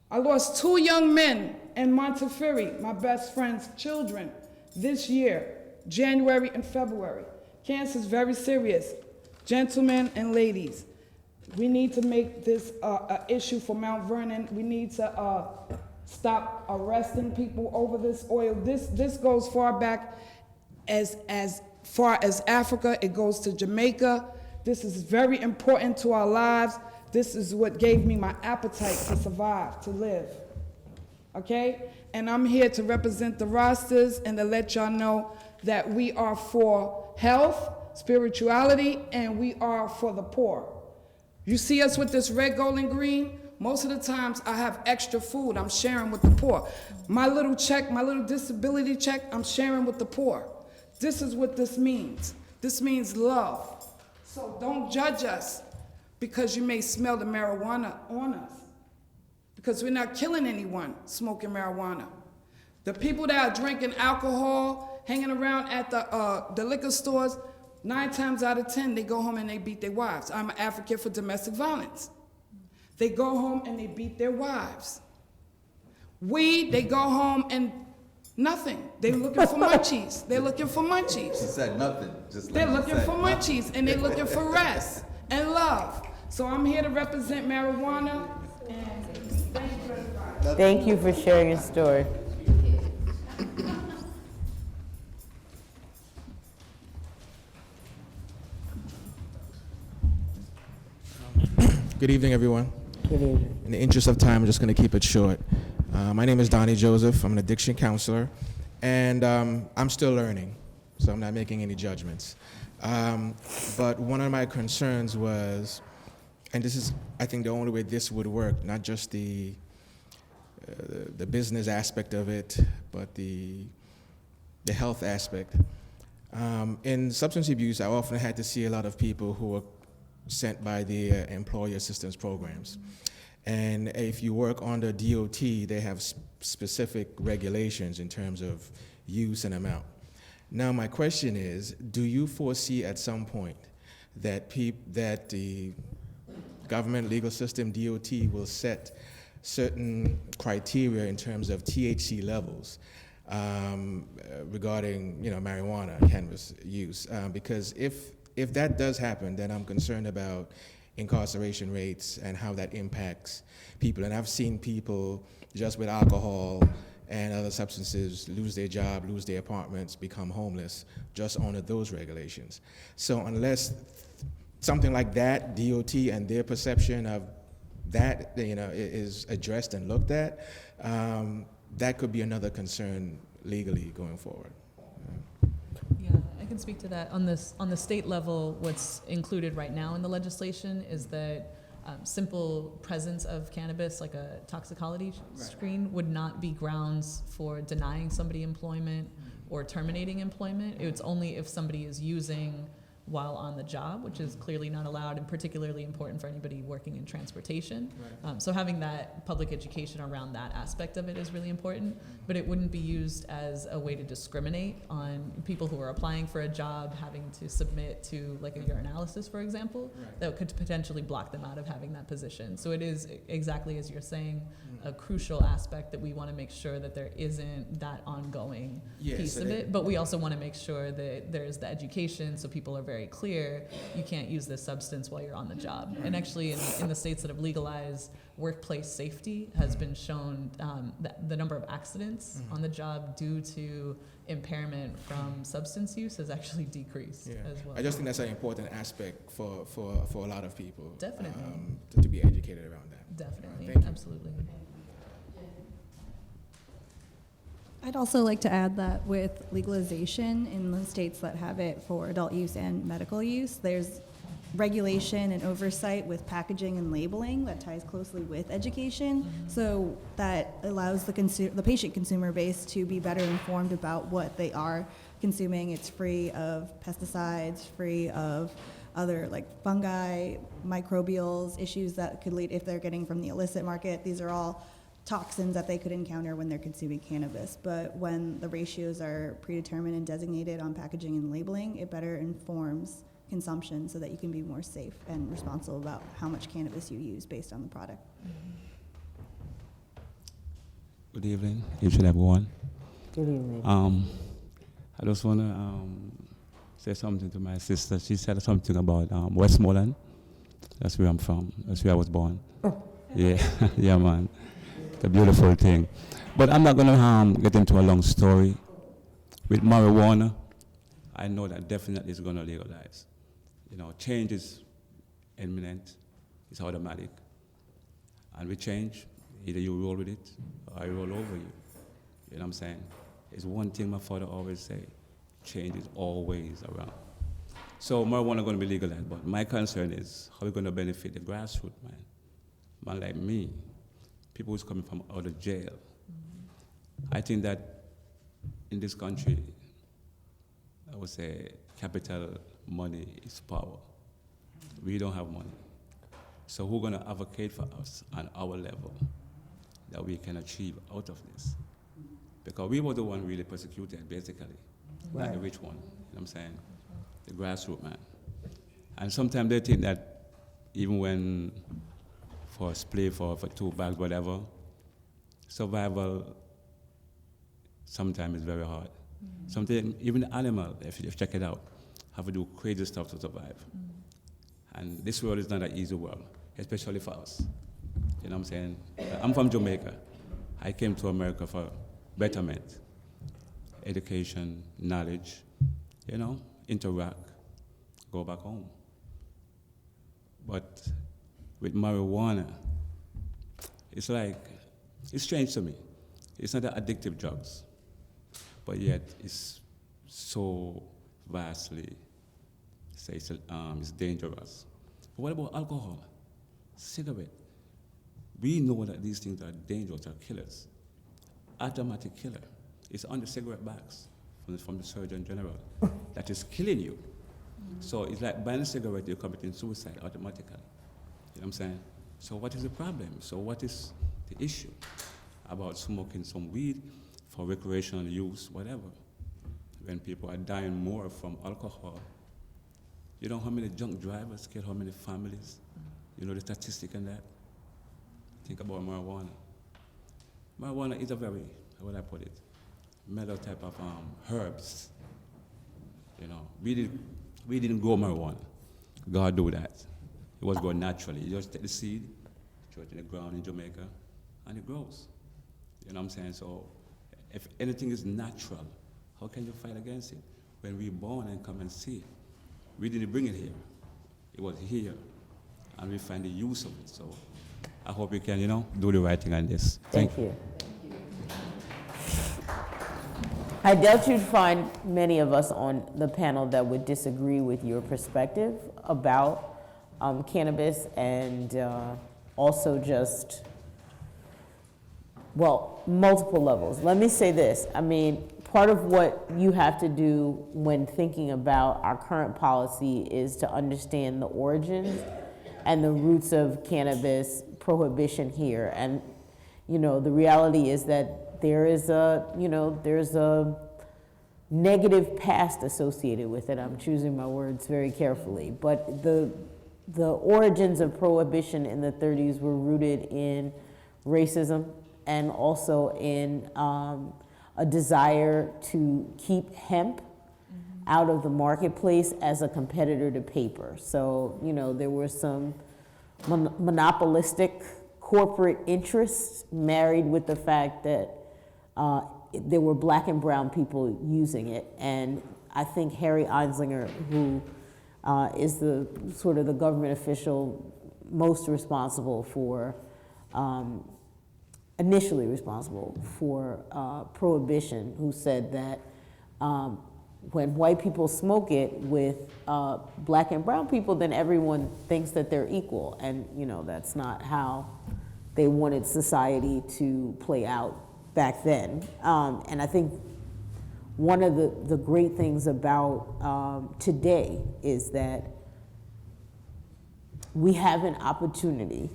I lost 2 young men in Montefiore, my best friend's children, this year, January and February. Cancer is very serious. Gentlemen and ladies, we need to make this an issue for Mount Vernon. We need to stop arresting people over this oil. This goes far back as far as Africa. It goes to Jamaica. This is very important to our lives. This is what gave me my appetite to survive, to live. Okay? And I'm here to represent the rosters and to let y'all know that we are for health, spirituality, and we are for the poor. You see us with this red, gold, and green? Most of the times I have extra food I'm sharing with the poor. My little check, my little disability check, I'm sharing with the poor. This is what this means. This means love. So don't judge us because you may smell the marijuana on us, because we're not killing anyone smoking marijuana. The people that are drinking alcohol, hanging around at the liquor stores, 9 times out of 10, they go home and they beat their wives. I'm an advocate for domestic violence. They go home and they beat their wives. They go home and nothing. They're looking for munchies. They're looking for munchies. She said nothing. They're looking for munchies, and they're looking for rest and love. So I'm here to represent marijuana, and thank you, everybody. Thank you for sharing your story. Good evening, everyone. Good evening. In the interest of time, I'm just going to keep it short. My name is Donnie Joseph. I'm an addiction counselor, and I'm still learning, so I'm not making any judgments. But one of my concerns was, and this is, I think, the only way this would work, not just the business aspect of it, but the health aspect. In substance abuse, I often had to see a lot of people who were sent by the employer assistance programs. And if you work under DOT, they have specific regulations in terms of use and amount. Now my question is, do you foresee at some point that the government legal system, DOT, will set certain criteria in terms of THC levels regarding marijuana, cannabis use? Because if that does happen, then I'm concerned about incarceration rates and how that impacts people. And I've seen people just with alcohol and other substances lose their job, lose their apartments, become homeless just under those regulations. So unless something like that, DOT and their perception of that is addressed and looked at, that could be another concern legally going forward. Yeah, I can speak to that. On the state level, what's included right now in the legislation is that simple presence of cannabis, like a toxicology screen, would not be grounds for denying somebody employment or terminating employment. It's only if somebody is using while on the job, which is clearly not allowed and particularly important for anybody working in transportation. Right. So having that public education around that aspect of it is really important, but it wouldn't be used as a way to discriminate on people who are applying for a job, having to submit to like a urinalysis, for example, that could potentially block them out of having that position. So it is exactly as you're saying, a crucial aspect that we want to make sure that there isn't that ongoing piece of it, but we also want to make sure that there's the education so people are very clear you can't use this substance while you're on the job. And actually in the states that have legalized, workplace safety has been shown that the number of accidents on the job due to impairment from substance use has actually decreased as well. I just think that's an important aspect for a lot of people. Definitely. To be educated around that. Definitely, absolutely. I'd also like to add that with legalization in the states that have it for adult use and medical use, there's regulation and oversight with packaging and labeling that ties closely with education. Mm-hmm. So that allows the patient consumer base to be better informed about what they are consuming. It's free of pesticides, free of other like fungi, microbials, issues that could lead if they're getting from the illicit market. These are all toxins that they could encounter when they're consuming cannabis. But when the ratios are predetermined and designated on packaging and labeling, it better informs consumption so that you can be more safe and responsible about how much cannabis you use based on the product. Good evening, everyone. Good evening. I just want to say something to my sister. She said something about Westmoreland. That's where I'm from. That's where I was born. Yeah, yeah, man. It's a beautiful thing. But I'm not going to get into a long story. With marijuana, I know that definitely it's going to legalize. You know, change is imminent. It's automatic. And with change, either you roll with it or I roll over you. You know what I'm saying? It's one thing my father always say, change is always around. So marijuana going to be legalized, but my concern is how we're going to benefit the grassroots, man. Man like me, people who's coming from out of jail. I think that in this country, I would say capital money is power. We don't have money. So who's going to advocate for us on our level that we can achieve out of this? Because we were the one really persecuted, basically, not the rich one, you know what I'm saying? The grassroots man. And sometimes they think that even when for a split, for 2 bags, whatever, survival sometimes is very hard. Sometimes even the animal, if you check it out, have to do crazy stuff to survive. And this world is not an easy world, especially for us. You know what I'm saying? I'm from Jamaica. I came to America for betterment, education, knowledge, you know, interact, go back home. But with marijuana, it's like, it's strange to me. It's not an addictive drugs, but yet it's so vastly, say it's dangerous. But what about alcohol, cigarette? We know that these things are dangerous, are killers. Automatic killer. It's on the cigarette bags from the Surgeon General that is killing you. So it's like buying a cigarette, you're committing suicide automatically. You know what I'm saying? So what is the problem? So what is the issue about smoking some weed for recreational use, whatever? When people are dying more from alcohol, you know how many drunk drivers kill how many families? You know the statistic in that? Think about marijuana. Marijuana is a very, how would I put it, mellow type of herbs. You know, we didn't grow marijuana. God do that. It was grown naturally. You just take the seed, throw it in the ground in Jamaica, and it grows. You know what I'm saying? So if anything is natural, how can you fight against it? When we're born and come and see, we didn't bring it here. It was here, and we find the use of it. So I hope we can, you know, do the right thing on this. Thank you. I doubt you'd find many of us on the panel that would disagree with your perspective about cannabis and also just, well, multiple levels. Let me say this. I mean, part of what you have to do when thinking about our current policy is to understand the origins and the roots of cannabis prohibition here. And, you know, the reality is that there is a, you know, there's a negative past associated with it. I'm choosing my words very carefully. But the origins of prohibition in the 30s were rooted in racism and also in a desire to keep hemp out of the marketplace as a competitor to paper. So, you know, there were some monopolistic corporate interests married with the fact that there were black and brown people using it. And I think Harry Einslinger, who is the sort of the government official most responsible for, initially responsible for prohibition, who said that when white people smoke it with black and brown people, then everyone thinks that they're equal. And, you know, that's not how they wanted society to play out back then. And I think one of the great things about today is that we have an opportunity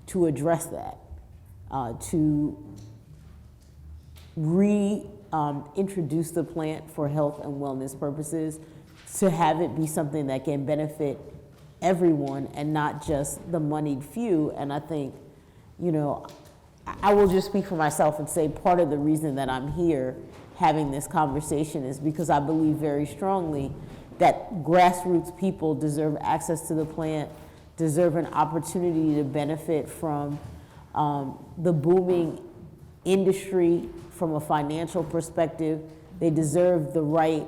to address that, to reintroduce the plant for health and wellness purposes, to have it be something that can benefit everyone and not just the moneyed few. And I think, you know, I will just speak for myself and say part of the reason that I'm here having this conversation is because I believe very strongly that grassroots people deserve access to the plant, deserve an opportunity to benefit from the booming industry from a financial perspective. They deserve the right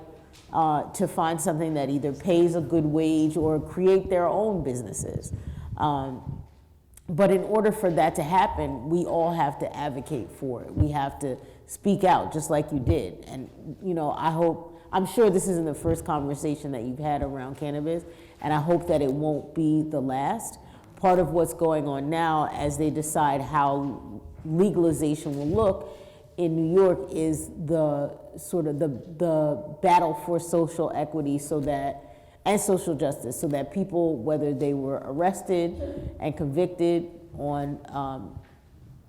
to find something that either pays a good wage or create their own businesses. But in order for that to happen, we all have to advocate for it. We have to speak out, just like you did. And, you know, I'm sure this isn't the first conversation that you've had around cannabis, and I hope that it won't be the last. Part of what's going on now as they decide how legalization will look in New York is the sort of the battle for social equity and social justice, so that people, whether they were arrested and convicted on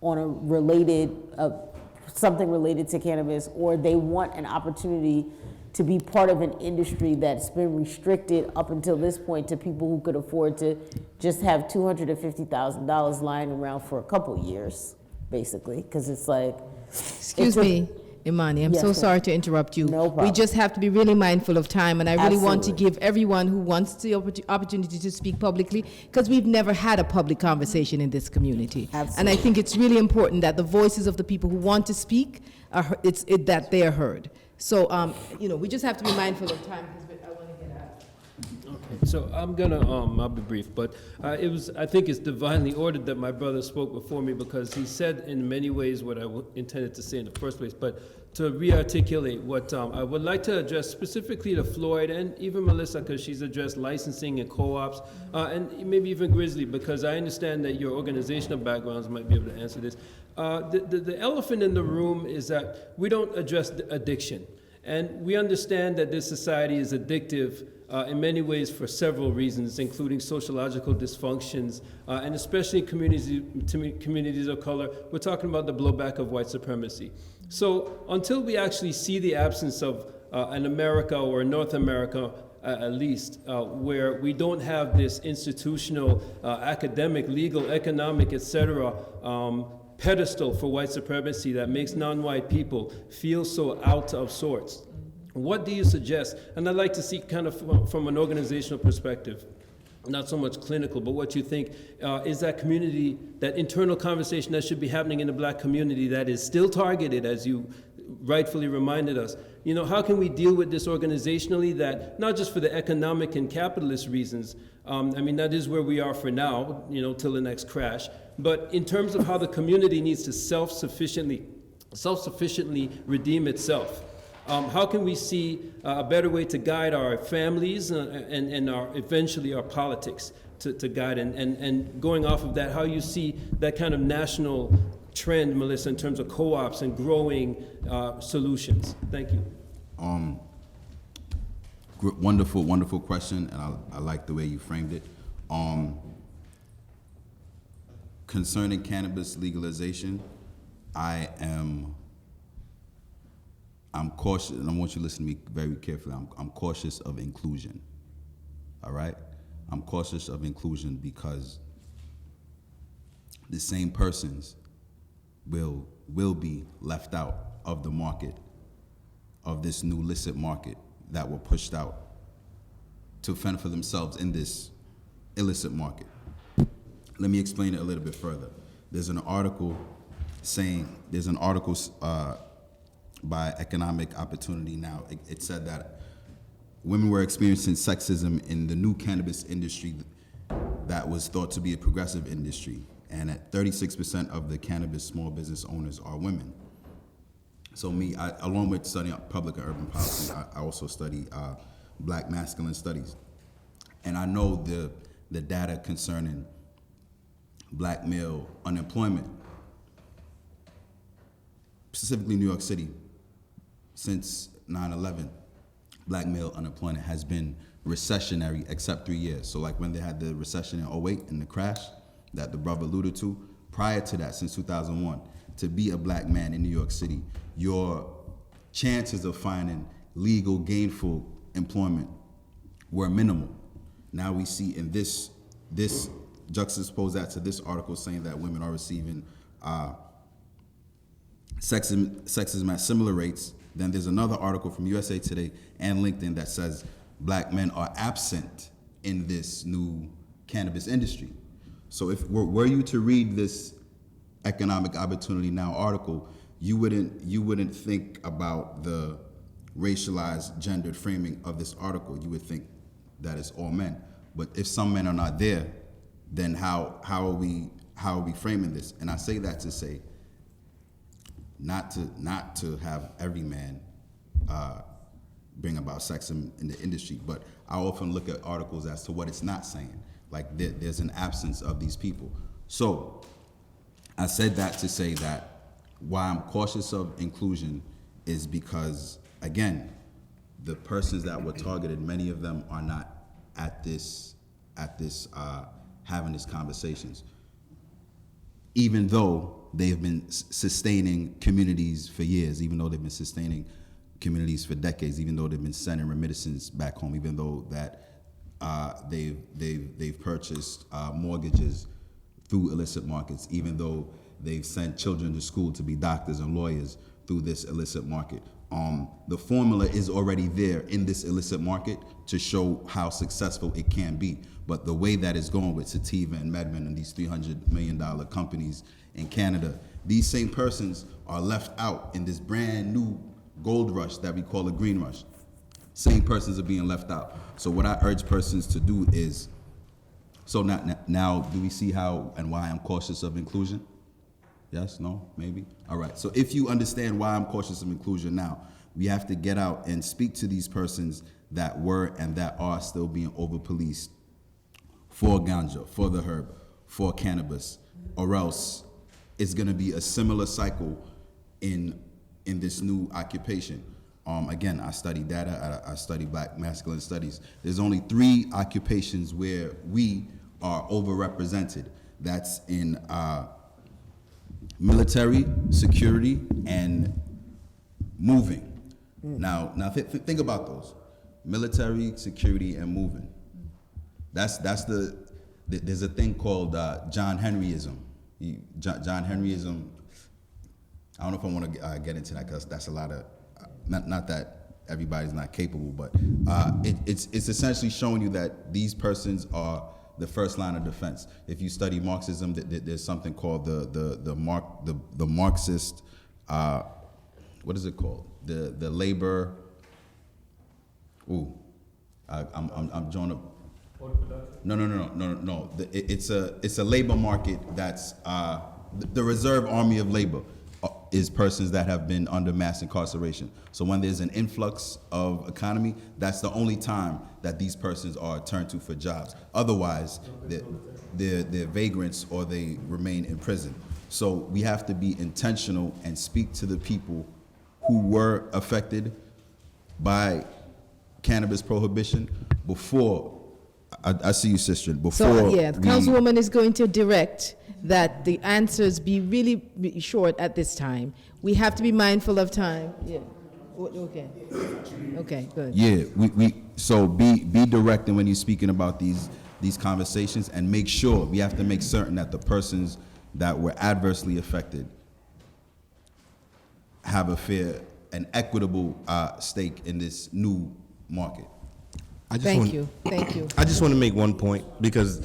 a related, something related to cannabis, or they want an opportunity to be part of an industry that's been restricted up until this point to people who could afford to just have $250,000 lying around for a couple years, basically, because it's like. Excuse me, Imani, I'm so sorry to interrupt you. No problem. We just have to be really mindful of time, and I really want to Absolutely. give everyone who wants the opportunity to speak publicly, because we've never had a public conversation in this community. And I think it's really important that the voices of the people who want to speak, that they are heard. So, you know, we just have to be mindful of time, because I want to get out. Okay, so I'm gonna, I'll be brief, but I think it's divinely ordered that my brother spoke before me, because he said in many ways what I intended to say in the first place. But to re-articulate what I would like to address specifically to Floyd and even Melissa, because she's addressed licensing and co-ops, and maybe even Grizzly, because I understand that your organizational backgrounds might be able to answer this. The elephant in the room is that we don't address addiction. And we understand that this society is addictive in many ways for several reasons, including sociological dysfunctions, and especially communities of color. We're talking about the blowback of white supremacy. So until we actually see the absence of an America or North America, at least, where we don't have this institutional, academic, legal, economic, etc., pedestal for white supremacy that makes non-white people feel so out of sorts. What do you suggest? And I'd like to see kind of from an organizational perspective, not so much clinical, but what you think is that community, that internal conversation that should be happening in the black community that is still targeted, as you rightfully reminded us. You know, how can we deal with this organizationally, that not just for the economic and capitalist reasons, I mean, that is where we are for now, you know, till the next crash, but in terms of how the community needs to self-sufficiently redeem itself. How can we see a better way to guide our families and eventually our politics to guide, and going off of that, how you see that kind of national trend, Melissa, in terms of co-ops and growing solutions? Thank you. Wonderful, wonderful question, and I like the way you framed it. Concerning cannabis legalization, I'm cautious, and I want you to listen to me very carefully. I'm cautious of inclusion, all right? I'm cautious of inclusion because the same persons will be left out of the market, of this new illicit market that were pushed out to fend for themselves in this illicit market. Let me explain it a little bit further. There's an article by Economic Opportunity Now. It said that women were experiencing sexism in the new cannabis industry that was thought to be a progressive industry, and at 36% of the cannabis small business owners are women. So along with studying public and urban policy, I also study black masculine studies. And I know the data concerning black male unemployment, specifically New York City. Since 9/11, black male unemployment has been recessionary except 3 years. So like when they had the recession in 08 and the crash that the brother alluded to, prior to that, since 2001, to be a black man in New York City, your chances of finding legal, gainful employment were minimal. Now we see in this juxtapose that to this article saying that women are receiving sexism at similar rates. Then there's another article from USA Today and LinkedIn that says black men are absent in this new cannabis industry. So if were you to read this Economic Opportunity Now article, you wouldn't think about the racialized, gendered framing of this article. You would think that it's all men. But if some men are not there, then how are we framing this? And I say that to say, not to have every man bring about sexism in the industry, but I often look at articles as to what it's not saying. Like there's an absence of these people. So I said that to say that why I'm cautious of inclusion is because, again, the persons that were targeted, many of them are not at this having these conversations, even though they've been sustaining communities for years, even though they've been sustaining communities for decades, even though they've been sending remittances back home, even though that they've purchased mortgages through illicit markets, even though they've sent children to school to be doctors and lawyers through this illicit market. The formula is already there in this illicit market to show how successful it can be. But the way that it's going with Sativa and MedMen and these $300 million companies in Canada, these same persons are left out in this brand new gold rush that we call a green rush. Same persons are being left out. So what I urge persons to do is, so now do we see how and why I'm cautious of inclusion? Yes, no, maybe? All right, so if you understand why I'm cautious of inclusion now, we have to get out and speak to these persons that were and that are still being over-policed for ganja, for the herb, for cannabis, or else it's gonna be a similar cycle in this new occupation. Again, I study data, I study Black masculine studies. There's only 3 occupations where we are overrepresented. That's in military, security, and moving. Now think about those. Military, security, and moving. There's a thing called John Henryism. John Henryism, I don't know if I want to get into that because that's a lot of, not that everybody's not capable, but it's essentially showing you that these persons are the first line of defense. If you study Marxism, there's something called the Marxist, what is it called? The labor. I'm drawing up. No. It's a labor market that's the reserve army of labor is persons that have been under mass incarceration. So when there's an influx of economy, that's the only time that these persons are turned to for jobs. Otherwise, they're vagrants or they remain in prison. So we have to be intentional and speak to the people who were affected by cannabis prohibition before. I see you, sister. Before the Councilwoman is going to direct that the answers be really short at this time. We have to be mindful of time. Yeah. Okay, good. Yeah, so be direct when you're speaking about these conversations, and make sure, we have to make certain that the persons that were adversely affected have a fair and equitable stake in this new market. Thank you. I just want to make one point, because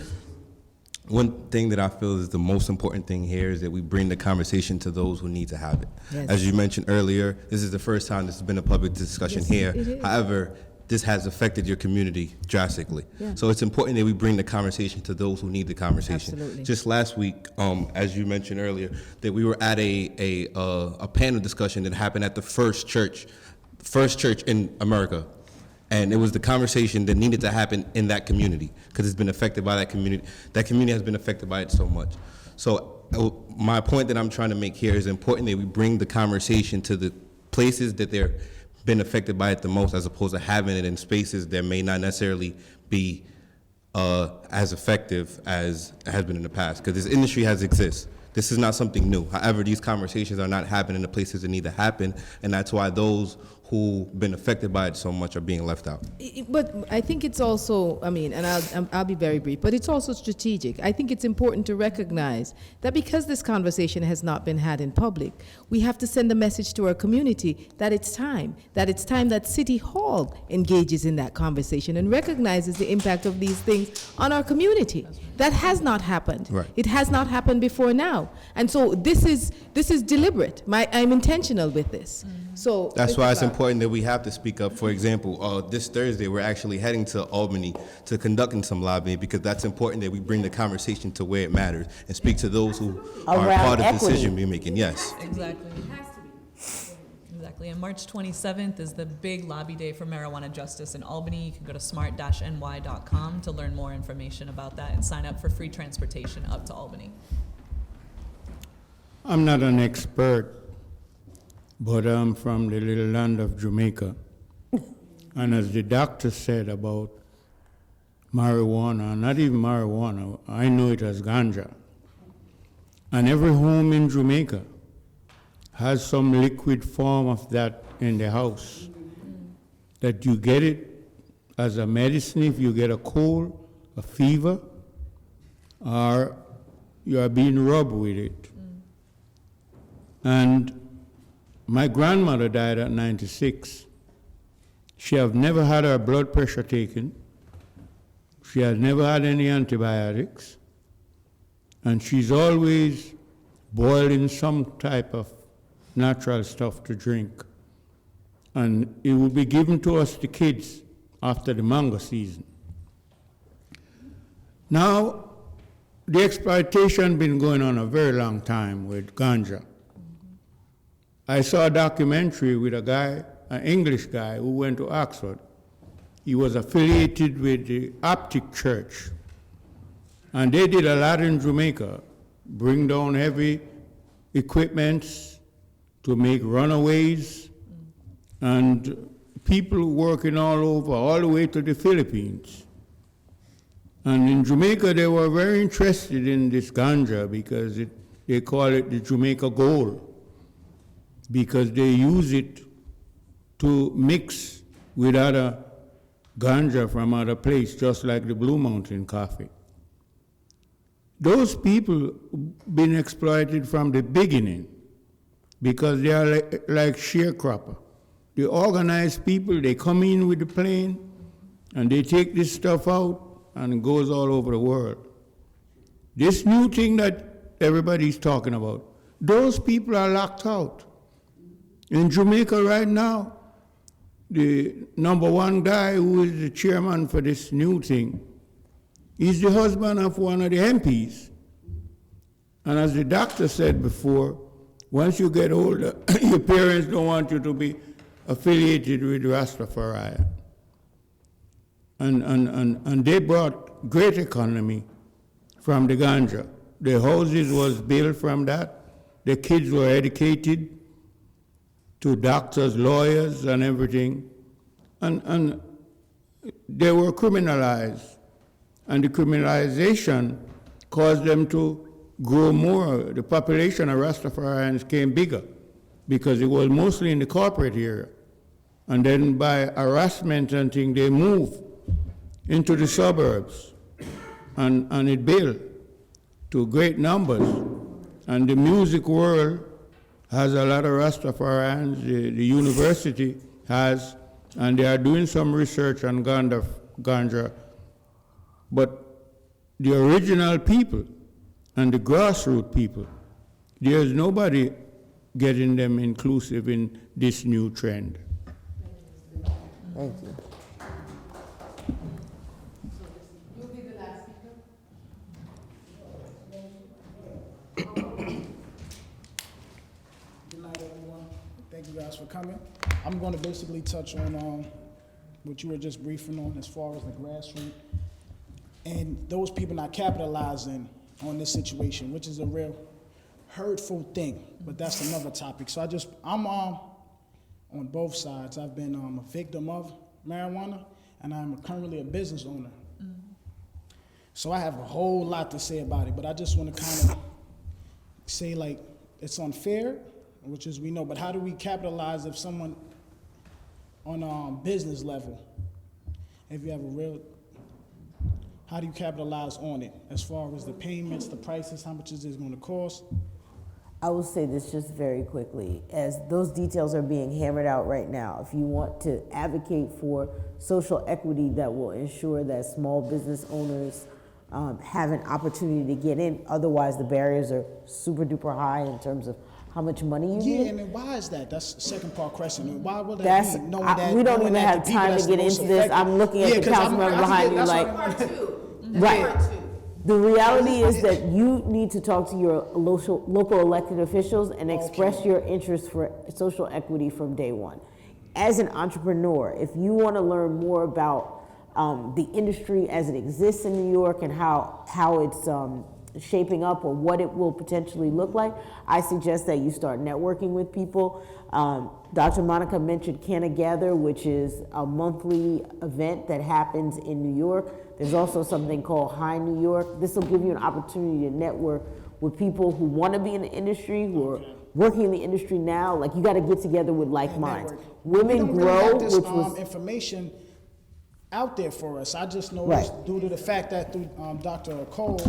one thing that I feel is the most important thing here is that we bring the conversation to those who need to have it. Yes. As you mentioned earlier, this is the first time this has been a public discussion here. It is. However, this has affected your community drastically. Yeah. So it's important that we bring the conversation to those who need the conversation. Absolutely. Just last week, as you mentioned earlier, that we were at a panel discussion that happened at the first church in America. And it was the conversation that needed to happen in that community, because it's been affected by that community. That community has been affected by it so much. So my point that I'm trying to make here is important that we bring the conversation to the places that they're been affected by it the most, as opposed to having it in spaces that may not necessarily be as effective as it has been in the past, because this industry has existed. This is not something new. However, these conversations are not happening in the places that need to happen, and that's why those who've been affected by it so much are being left out. But I think it's also, I mean, and I'll be very brief, but it's also strategic. I think it's important to recognize that because this conversation has not been had in public, we have to send a message to our community that it's time that City Hall engages in that conversation and recognizes the impact of these things on our community. That has not happened. Right. It has not happened before now. And so this is deliberate. I'm intentional with this. So That's why it's important that we have to speak up. For example, this Thursday, we're actually heading to Albany to conducting some lobbying, because that's important that we bring the conversation to where it matters and speak to those who are Around part of equity. decision making. Yes. Exactly. Exactly. And March 27th is the big lobby day for marijuana justice in Albany. You can go to smart-ny.com to learn more information about that and sign up for free transportation up to Albany. I'm not an expert, but I'm from the little land of Jamaica. And as the doctor said about marijuana, not even marijuana, I know it as ganja. And every home in Jamaica has some liquid form of that in the house. That you get it as a medicine if you get a cold, a fever, or you are being rubbed with it. And my grandmother died at 96. She have never had her blood pressure taken. She has never had any antibiotics. And she's always boiling some type of natural stuff to drink. And it will be given to us, the kids, after the mango season. Now, the exploitation been going on a very long time with ganja. I saw a documentary with a guy, an English guy, who went to Oxford. He was affiliated with the Optic Church. And they did a lot in Jamaica, bring down heavy equipments to make runaways, and people working all over, all the way to the Philippines. And in Jamaica, they were very interested in this ganja because they call it the Jamaica Gold, because they use it to mix with other ganja from other places, just like the Blue Mountain coffee. Those people been exploited from the beginning because they are like sharecropper. The organized people, they come in with the plane and they take this stuff out and it goes all over the world. This new thing that everybody's talking about, those people are locked out. In Jamaica right now, the number one guy who is the chairman for this new thing, he's the husband of one of the MPs. And as the doctor said before, once you get older, your parents don't want you to be affiliated with Rastafari. And they brought great economy from the ganja. The houses was built from that. The kids were educated to doctors, lawyers, and everything. And they were criminalized. And the criminalization caused them to grow more. The population of Rastafarians came bigger because it was mostly in the corporate area. And then by harassment and things, they moved into the suburbs. And it built to great numbers. And the music world has a lot of Rastafarians, the university has, and they are doing some research on ganja. But the original people and the grassroots people, there's nobody getting them inclusive in this new trend. Thank you. You'll be the last speaker. Good night, everyone. Thank you guys for coming. I'm going to basically touch on what you were just briefing on as far as the grassroots and those people not capitalizing on this situation, which is a real hurtful thing, but that's another topic. So I'm on on both sides. I've been a victim of marijuana, and I'm currently a business owner. So I have a whole lot to say about it, but I just want to kind of say, like, it's unfair, which is we know, but how do we capitalize if someone on a business level, if you have a real, how do you capitalize on it as far as the payments, the prices, how much is it going to cost? I will say this just very quickly, as those details are being hammered out right now. If you want to advocate for social equity that will ensure that small business owners have an opportunity to get in, otherwise the barriers are super duper high in terms of how much money you need. Yeah, and then why is that? That's the second part question. And why would that That's, be? Knowing that, we don't knowing even that have the people time that's to get the most into this. affected- I'm looking at the 'cause council member behind you that's like, what right. The reality is that you need to talk to your local elected officials and express your interest for social equity from day one. As an entrepreneur, if you want to learn more about the industry as it exists in New York and how it's shaping up or what it will potentially look like, I suggest that you start networking with people. Dr. Monica mentioned Canna Gather, which is a monthly event that happens in New York. There's also something called High New York. This will give you an opportunity to network with people who want to be in the industry, who are working in the industry now. Like, you got to get together with like minds. Women Grow, have this, which was information out there for us. I just noticed due to the fact that through Dr. Cole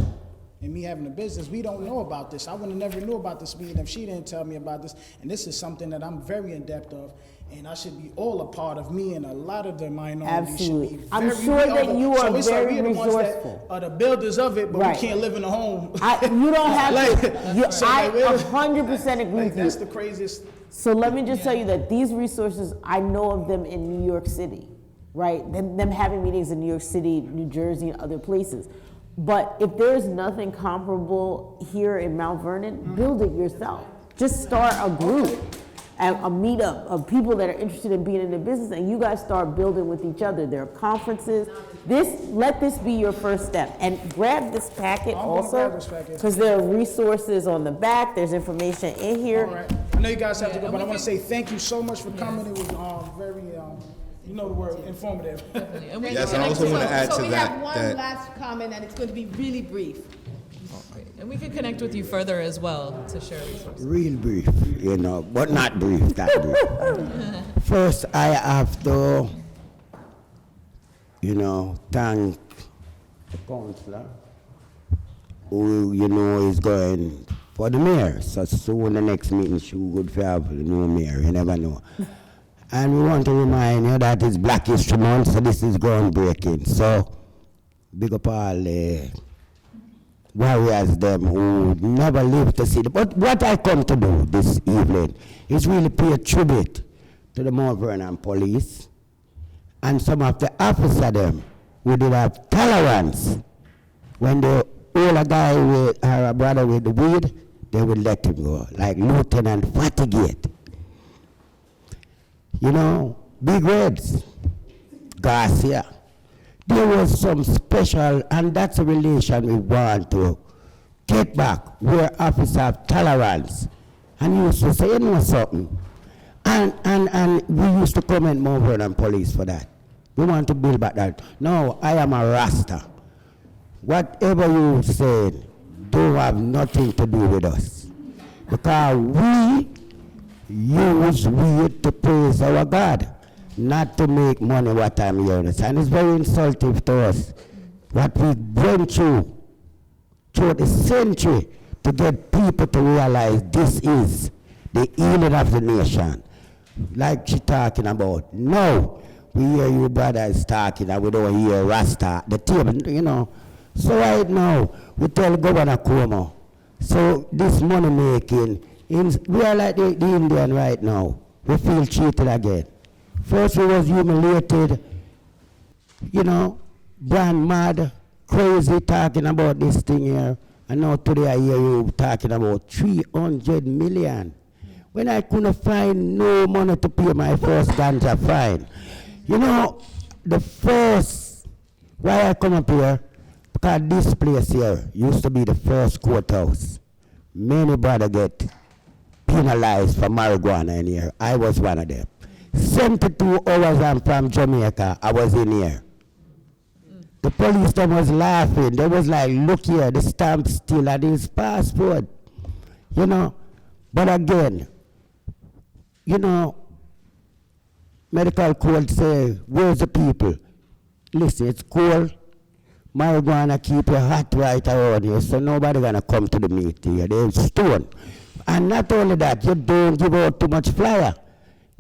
and me having a business, we don't know about this. I would have never knew about this meeting if she didn't tell me about this. And this is something that I'm very in depth of, and I should be all a part of. Me and a lot of the minorities Absolutely. should be I'm very, sure that you are so it's like very we're the ones that resourceful. are the builders of it, but Right. we can't live in a home. You don't have to. So I like, we're- 100% agree with you. That's the craziest. So let me just tell you that these resources, I know of them in New York City, right? Them having meetings in New York City, New Jersey, and other places. But if there's nothing comparable here in Mount Vernon, build it yourself. Just start a group, a meetup of people that are interested in being in the business, and you guys start building with each other. There are conferences. Let this be your first step. And grab this packet also, because there are resources on the back. There's information in here. All right. I know you guys have to go, but I want to say thank you so much for coming. It was very, you know the word, informative. Yes, I also want to add So to we that. have one last comment, and it's going to be really brief. And we can connect with you further as well to share resources. Real brief, you know, but not brief, that brief. First, I have to, thank the councillor who, is going for the mayor. So soon the next meeting, she would have the new mayor, you never know. And we want to remind you that it's Black History Month, so this is groundbreaking. So, big up all the warriors them who never lived to see it. But what I come to do this evening is really pay a tribute to the Mount Vernon police and some of the officers them who did have tolerance. When they hold a guy with, or a brother with the weed, they will let him go, like Lieutenant Fatigate. Big Reds, Garcia. There was some special, and that's a relation we want to get back, where officers have tolerance. And he used to say, you know something? And we used to comment Mount Vernon police for that. We want to build back that. No, I am a Rasta. Whatever you said don't have nothing to do with us. Because we use weed to praise our God, not to make money what I'm hearing. And it's very insulting to us what we went through the century to get people to realize this is the healing of the nation. Like she talking about. No, we hear you brothers talking and we don't hear Rasta at the table, So right now, we tell Governor Cuomo, so this money making, we are like the Indian right now. We feel cheated again. First we was humiliated, brand mad, crazy talking about this thing here. And now today I hear you talking about 300 million. When I couldn't find no money to pay my first ganja fine. The first, why I come up here, because this place here used to be the first courthouse. Many brothers get penalized for marijuana in here. I was one of them. 72 hours I'm from Jamaica, I was in here. The police them was laughing. They was like, look here, the stamp still at his passport. You know, but again, you know, medical code say, where's the people? Listen, it's cold. Marijuana keep you hot right around here, so nobody gonna come to the meeting here. They're stone. And not only that, you don't give out too much flyer.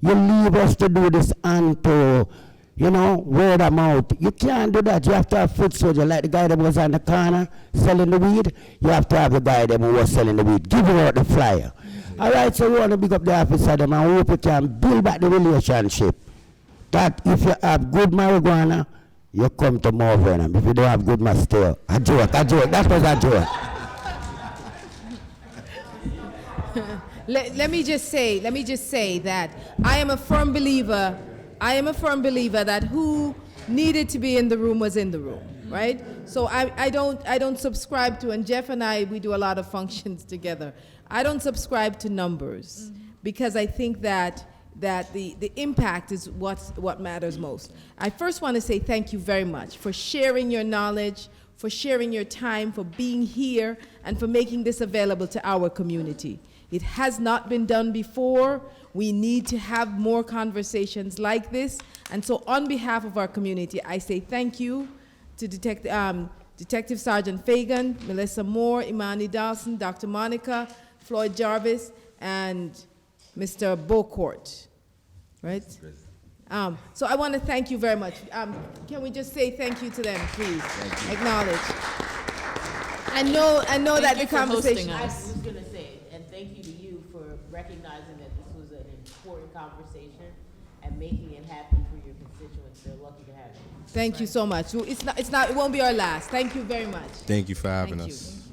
You leave us to do this and to, you know, word of mouth. You can't do that. You have to have foot soldier, like the guy that was on the corner selling the weed. You have to have the guy that was selling the weed. Give out the flyer. All right, so we want to pick up the officer them and hope you can build back the relationship. That if you have good marijuana, you come to Mount Vernon. If you don't have good, must stay. A joke. That was a joke. Let me just say that I am a firm believer that who needed to be in the room was in the room, right? So I don't subscribe to, and Jeff and I, we do a lot of functions together. I don't subscribe to numbers because I think that the impact is what matters most. I first want to say thank you very much for sharing your knowledge, for sharing your time, for being here, and for making this available to our community. It has not been done before. We need to have more conversations like this. And so on behalf of our community, I say thank you to Detective Sergeant Fagan, Melissa Moore, Imani Dawson, Dr. Monica, Floyd Jarvis, and Mr. Beaucourt, right? So I want to thank you very much. Can we just say thank you to them, please? Acknowledge. I know that the conversation. I was going to say, and thank you to you for recognizing that this was an important conversation and making it happen for your constituents. They're lucky to have you. Thank you so much. It won't be our last. Thank you very much. Thank you for having Thank us. you.